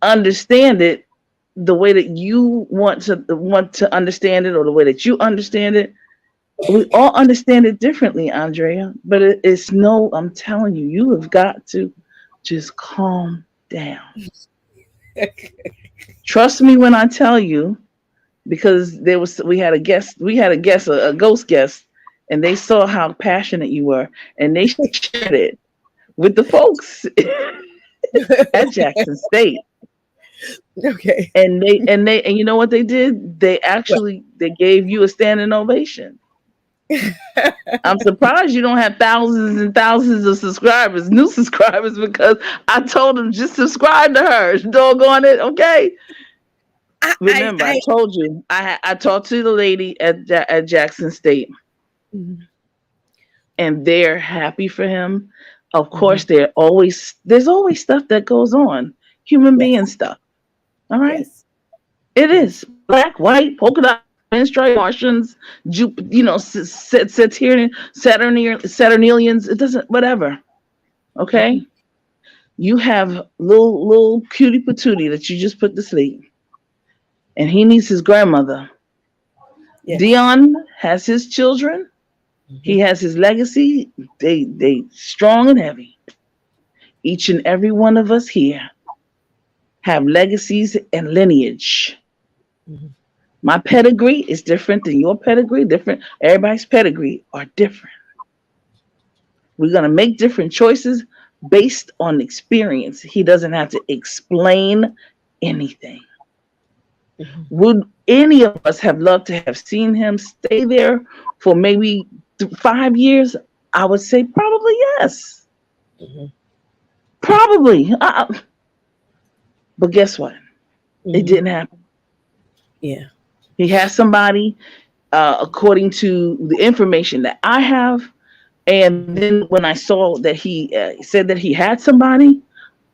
understand it the way that you want to understand it, or the way that you understand it, We all understand it differently, Andrea. But it's no. I'm telling you, you have got to just calm down. Trust me when I tell you, because we had a guest, a ghost guest, and they saw how passionate you were, and they shared it with the folks at Jackson State. Okay. And you know what they did? They gave you a standing ovation. I'm surprised you don't have thousands and thousands of subscribers, new subscribers, because I told them just subscribe to her. Doggone it, okay? Remember, I told you I talked to the lady at Jackson State, and they're happy for him. Of course, there's always stuff that goes on, human being stuff. All right, it is black, white, polka dot, pinstripe, Martians, Saturnalians. It doesn't, whatever. Okay, you have little cutie patootie that you just put to sleep, and he needs his grandmother. Yes. Deion has his children. He has his legacy. They strong and heavy. Each and every one of us here have legacies and lineage. My pedigree is different than your pedigree. Different. Everybody's pedigree are different. We're gonna make different choices based on experience. He doesn't have to explain anything. Would any of us have loved to have seen him stay there for maybe 5 years? I would say probably yes. Probably. But guess what? It didn't happen. Yeah. He has somebody, according to the information that I have. And then when I saw that he said that he had somebody,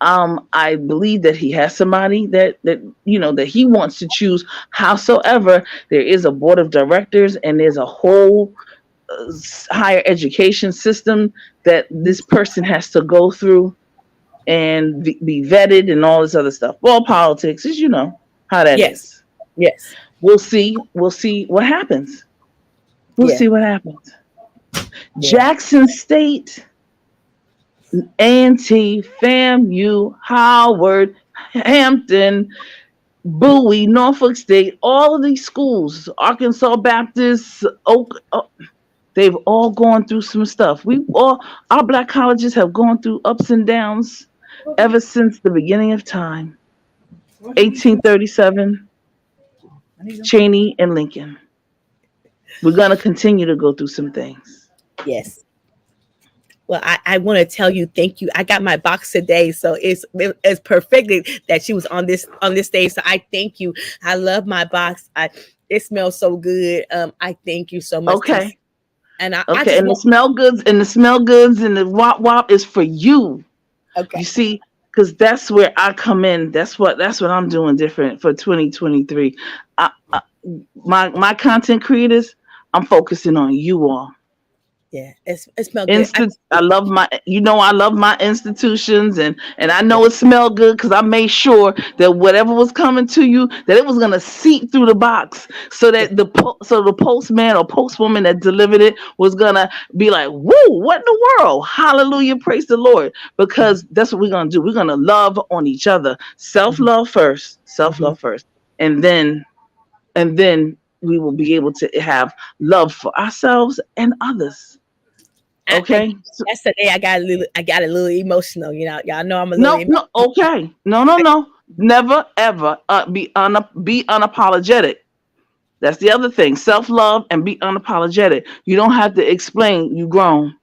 I believe that he has somebody that he wants to choose. Howsoever, there is a board of directors and there's a whole higher education system that this person has to go through and be vetted and all this other stuff. Well, politics, as you know how that is. Yes. We'll see what happens. We'll see what happens. Jackson State, A&T, FAMU, Howard, Hampton, Bowie, Norfolk State, all of these schools, Arkansas Baptist, they've all gone through some stuff. Our black colleges have gone through ups and downs ever since the beginning of time. 1837, Cheney and Lincoln. We're going to continue to go through some things. Yes. Well, I want to tell you, thank you. I got my box today, so it's perfect that she was on this stage. So I thank you. I love my box. It smells so good. I thank you so much. Okay. And the smell goods and the wop is for you. Okay. You see, because that's where I come in. That's what I'm doing different for 2023. My content creators, I'm focusing on you all. Yeah, it smells good. I love my institutions, and I know it smelled good because I made sure that whatever was coming to you, that it was gonna seep through the box, so that the postman or postwoman that delivered it was gonna be like, "Woo! What in the world? Hallelujah! Praise the Lord!" Because that's what we're gonna do. We're gonna love on each other. Self-love first, and then we will be able to have love for ourselves and others. Okay, that's the day I got a little emotional. Y'all know I'm a little emotional. Okay, no. Never ever be unapologetic. That's the other thing. Self-love and be unapologetic. You don't have to explain. You grown.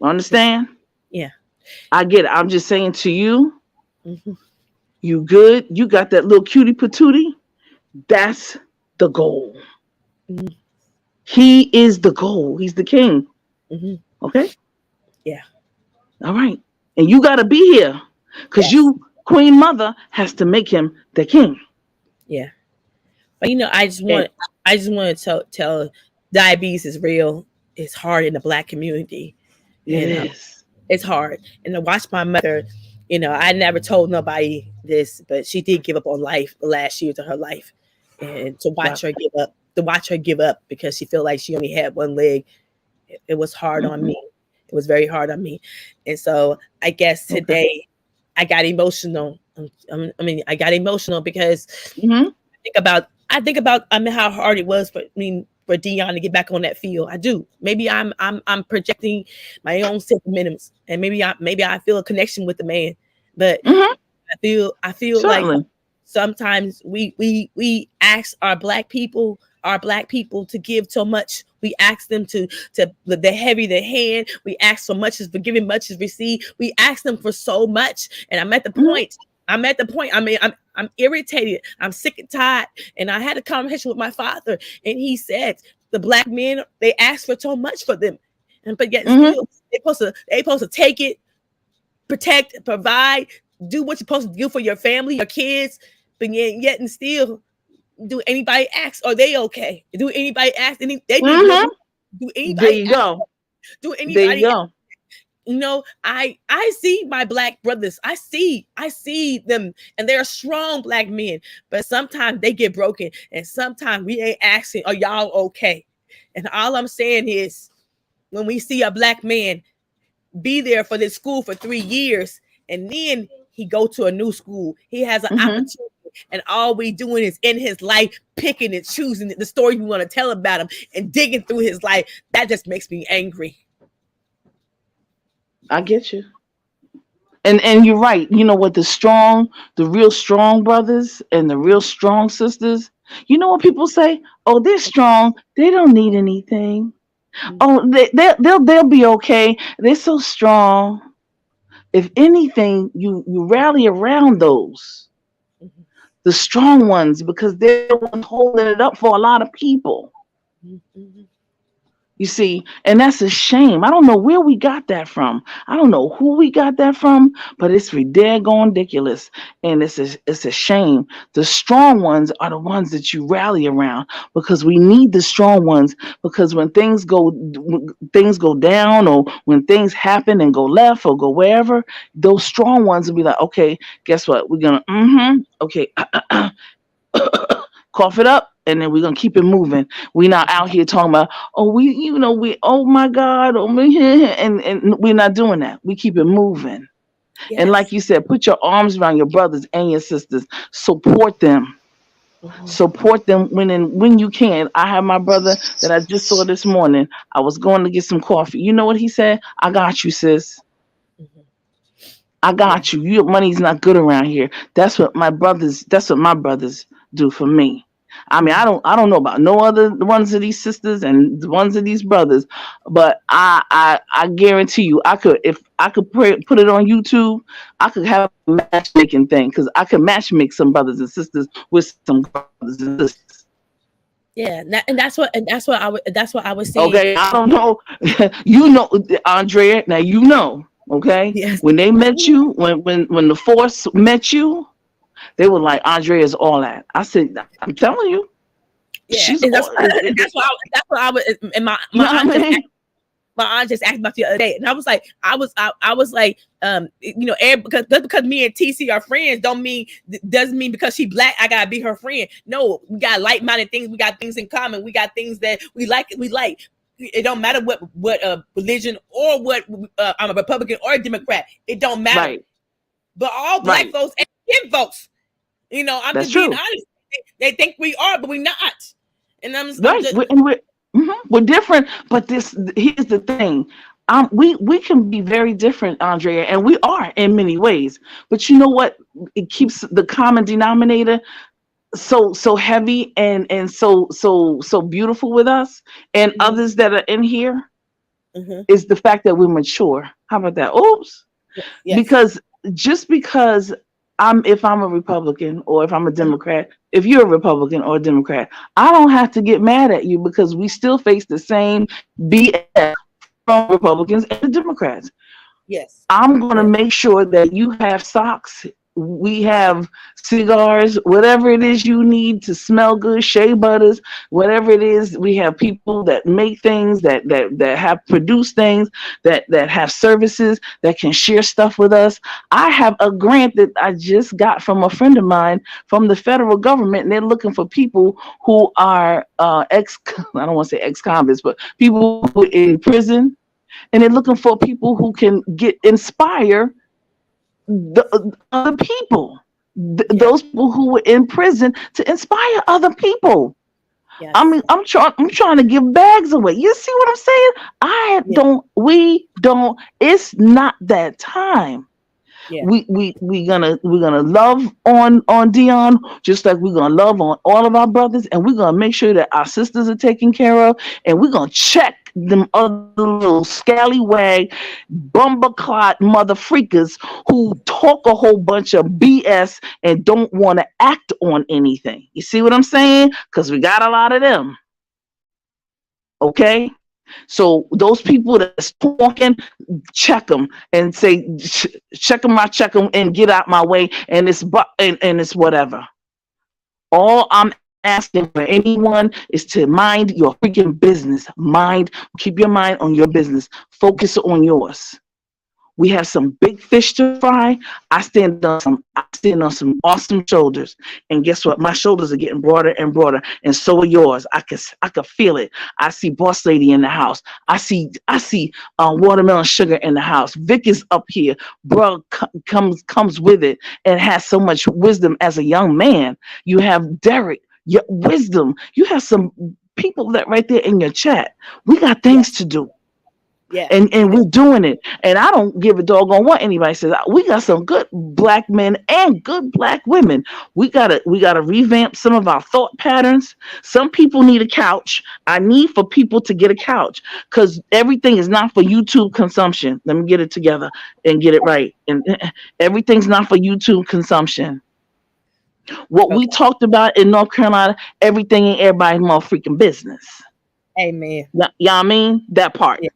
Understand? Yeah, I get it. I'm just saying to you, you good. You got that little cutie patootie. That's the goal. He is the goal. He's the king. Okay. Yeah. All right. And you got to be here because you, Queen Mother, has to make him the king. Yeah. But I just want to tell diabetes is real. It's hard in the Black community. It is. It's hard. And to watch my mother, I never told nobody this, but she did give up on life the last years of her life. And to watch her give up to watch her give up because she felt like she only had one leg. It was hard on me. It was very hard on me. And so I guess today I got emotional. I got emotional because I think about how hard it was for Deion to get back on that field. I do. Maybe I'm projecting my own sentiments, and maybe I feel a connection with the man. But I feel Certainly. like sometimes we ask our black people to give so much. We ask them to the heavy the hand. We ask so much is forgiven, much is received. We ask them for so much, and I'm at the point. I mean, I'm irritated. I'm sick and tired. And I had a conversation with my father, and he said the black men, they ask for so much for them, but yet still they supposed to take it, protect, provide, do what you're supposed to do for your family, your kids, but yet and still. Do anybody ask? Are they okay? Do anybody ask? They need to do anybody? There you go. Do anybody? There you go. You know, I see my black brothers. I see them, and they're strong black men. But sometimes they get broken, and sometimes we ain't asking, "Are y'all okay?" And all I'm saying is, when we see a black man be there for this school for 3 years, and then he go to a new school, he has an opportunity. And all we doing is in his life, picking and choosing the story we want to tell about him and digging through his life. That just makes me angry. I get you. And you're right. You know what? The real strong brothers and the real strong sisters, you know what people say? Oh, they're strong. They don't need anything. Oh, they'll be okay. They're so strong. If anything, you rally around those. The strong ones, because they're the ones holding it up for a lot of people. You see, and that's a shame. I don't know where we got that from. I don't know who we got that from, but it's daggone ridiculous. And it's a shame. The strong ones are the ones that you rally around, because we need the strong ones, because when things go down, or when things happen and go left or go wherever, those strong ones will be like, okay, guess what? We're gonna okay. Cough it up, and then we're gonna keep it moving. We're not out here talking about, oh my God, and we're not doing that. We keep it moving. Yes. And like you said, put your arms around your brothers and your sisters. Support them. Support them when you can. I have my brother that I just saw this morning. I was going to get some coffee. You know what he said? I got you, sis. I got you. Your money's not good around here. That's what my brothers do for me. I mean, I don't know about no other ones of these sisters and the ones of these brothers, but I guarantee you, if I could put it on YouTube, I could have a matchmaking thing, because I could matchmake some brothers and sisters with some brothers and sisters. Yeah, and that's what I was saying. Okay, I don't know, Andrea. Now you know. Okay, yes. When they met you, when the force met you, they were like, Andrea's all that. I said, I'm telling you. Yeah, that's what I was. And my aunt just asked about the other day, and I was like, because me and TC are friends, doesn't mean because she black I gotta be her friend. No, we got like-minded things. We got things in common. We got things that we like. It don't matter what religion or what I'm a Republican or a Democrat. It don't matter. Right. But all black folks and Indian folks, I'm just being honest. They think we are, but we're not. And I'm just, we're different. But here's the thing. We can be very different, Andrea, and we are in many ways. But you know what? It keeps the common denominator so heavy and so beautiful with us and others that are in here is the fact that we're mature. How about that? Oops. Yes. Because just because if I'm a Republican or if I'm a Democrat, if you're a Republican or a Democrat, I don't have to get mad at you, because we still face the same BS from Republicans and the Democrats. Yes. I'm going to make sure that you have socks We have cigars, whatever it is you need to smell good, shea butters, whatever it is. We have people that make things, that have produced things, that have services, that can share stuff with us. I have a grant that I just got from a friend of mine from the federal government, and they're looking for people who are I don't want to say ex-convicts, but people who are in prison, and they're looking for people who can inspire the other people, those people who were in prison, to inspire other people. Yes. I mean, I'm trying to give bags away. You see what I'm saying? We don't. It's not that time. Yeah. We're gonna love on Deion, just like we're gonna love on all of our brothers, and we're gonna make sure that our sisters are taken care of, and we're gonna check them other little scallywag bumperclot mother freakers who talk a whole bunch of BS and don't want to act on anything. You see what I'm saying? Because we got a lot of them. Okay? So those people that's talking, check them and say, check them, and get out my way. And it's whatever. All I'm asking for anyone is to mind your freaking business. Keep your mind on your business. Focus on yours. We have some big fish to fry. I stand on some awesome shoulders, and guess what? My shoulders are getting broader and broader, and so are yours. I could feel it. I see Boss Lady in the house. I see Watermelon Sugar in the house. Vic is up here. Bro comes with it and has so much wisdom as a young man. You have Derek, your wisdom. You have some people that right there in your chat. We got things to do. Yeah. And we're doing it. And I don't give a doggone what anybody says. We got some good black men and good black women. We gotta revamp some of our thought patterns. Some people need a couch. I need for people to get a couch, because everything is not for YouTube consumption. Let me get it together and get it right. And everything's not for YouTube consumption. What we talked about in North Carolina, everything ain't everybody's motherfucking business. Amen. Y'all I mean? That part. Yeah.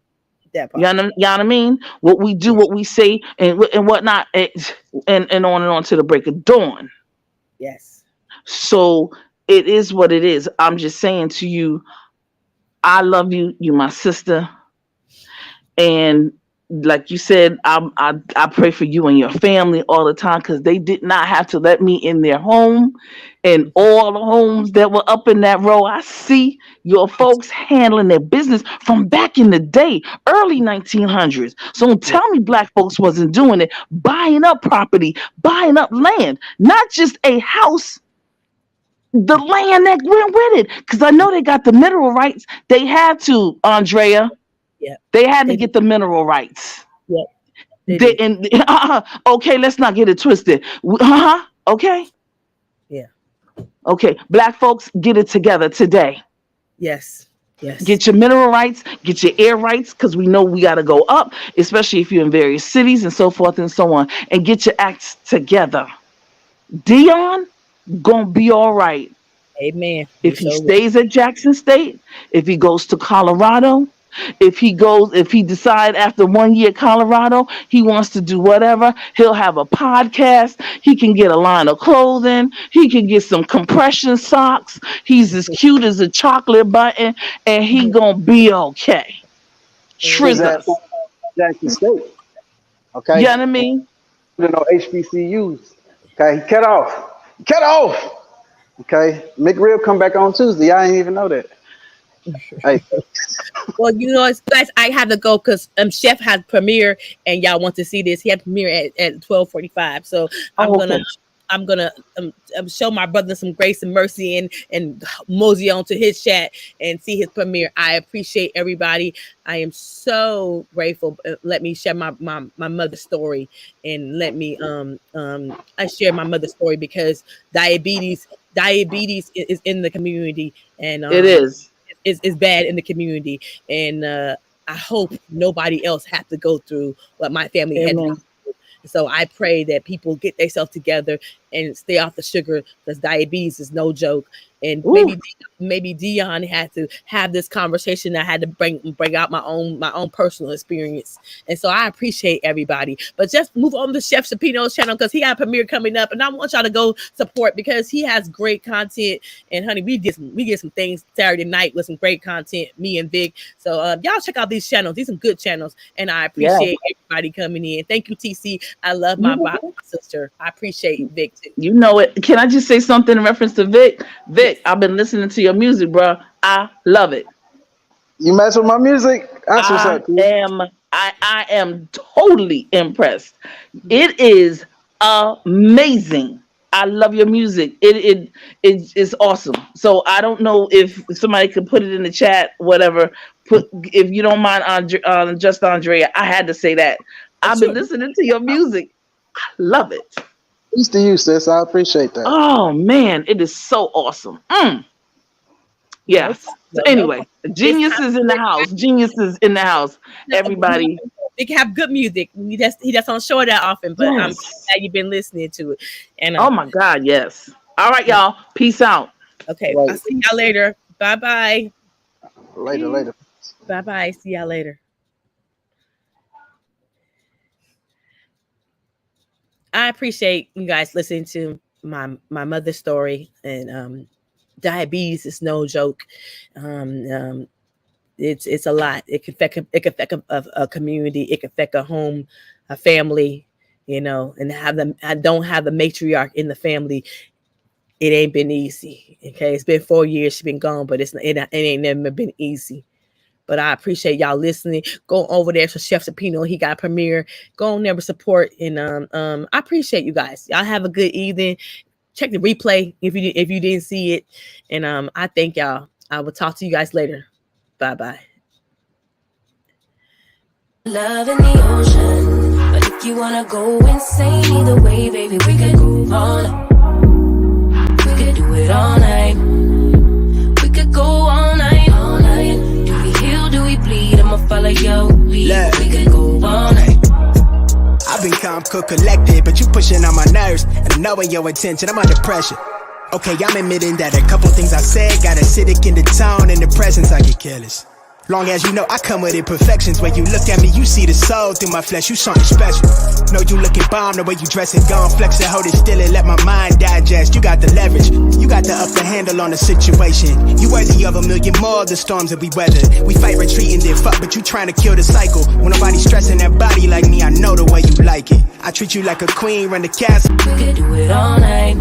That part. You know what I mean? What we do, what we say, and whatnot, and on and on to the break of dawn. Yes. So it is what it is. I'm just saying to you, I love you. You my sister. And like you said, I pray for you and your family all the time, because they did not have to let me in their home. And all the homes that were up in that row, I see your folks handling their business from back in the day, early 1900s. So don't tell me black folks wasn't doing it, buying up property, buying up land, not just a house, the land that went with it. Because I know they got the mineral rights. They had to, Andrea. Yeah. They had to get the mineral rights. Yeah. Okay, let's not get it twisted. Okay. Yeah. Okay, black folks, get it together today. Yes. Yes. Get your mineral rights, get your air rights, because we know we got to go up, especially if you're in various cities and so forth and so on. And get your acts together. Deion gonna be all right. Amen. If he stays at Jackson State, if he goes to Colorado, if he decide after 1 year Colorado, he wants to do whatever, he'll have a podcast. He can get a line of clothing. He can get some compression socks. He's as cute as a chocolate button, and he gonna be okay. Triggers. Jackson State. Okay. You know what I mean? You know, HBCUs. Okay, he cut off. Okay, McRib come back on Tuesday. I didn't even know that. Hey. Well, you know, guys, I have to go because Chef has premiere, and y'all want to see this. He had premiere at 12:45. So I'm gonna show my brother some grace and mercy and mosey on to his chat and see his premiere. I appreciate everybody. I am so grateful. Let me share my mother's story, and let me I share my mother's story, because diabetes is in the community, and it is bad in the community, and I hope nobody else have to go through what my family had. So I pray that people get themselves together and stay off the sugar, because diabetes is no joke. And Ooh. maybe Deion had to have this conversation. I had to bring out my own personal experience. And so I appreciate everybody. But just move on to Chef Shapino's channel, because he got a premiere coming up, and I want y'all to go support, because he has great content. And honey, we get some things Saturday night with some great content, me and Vic. So y'all check out these channels. These are good channels, and I appreciate everybody coming in. Thank you, TC. I love my sister. I appreciate Vic too. You know it. Can I just say something in reference to Vic? Vic, I've been listening to your music, bro. I love it. You mess with my music? That's what's up. I am totally impressed. It is amazing. I love your music. It is awesome. So I don't know if somebody could put it in the chat, whatever. If you don't mind, on Just Andrea, I had to say that. I've been listening to your music. I love it. Peace to you, sis. I appreciate that. Oh man, it is so awesome. Yes. So anyway, Genius is in the house. Genius is in the house. Everybody. They can have good music. He doesn't show it that often, but I'm glad you've been listening to it. And oh my God, yes. All right, y'all. Peace out. Okay, right. I'll see y'all later. Bye-bye. Later. Bye-bye. See y'all later. I appreciate you guys listening to my mother's story, and diabetes is no joke. It's a lot. It can affect a community. It can affect a home, a family, and I don't have the matriarch in the family. It ain't been easy. Okay, it's been 4 years she's been gone, but it ain't never been easy. But I appreciate y'all listening. Go over there to Chef Shapino. He got a premiere. Go on there with support. And I appreciate you guys. Y'all have a good evening. Check the replay if you didn't see it. And I thank y'all. I will talk to you guys later. Bye-bye. Love in the ocean. But if you wanna go insane either way, baby, we could go all night. We could do it all night. We could go all night, all night. Do we heal, do we bleed? I'ma follow your lead. We could go all night. I've been calm, cool, collected, but you pushing on my nerves. And knowing your intention, I'm under pressure. Okay, I'm admitting that a couple things I said got acidic in the tone, and the presence I get careless. Long as you know I come with imperfections. When you look at me, you see the soul through my flesh. You something special. Know you looking bomb, the way you dress it, gone flex it, hold it still and let my mind digest. You got the leverage, you got the upper handle on the situation. You worthy of a million more of the storms that we weathered. We fight retreating, then fuck, but you trying to kill the cycle. When nobody's stressing that body like me, I know the way you like it. I treat you like a queen, run the castle. We could do it all night.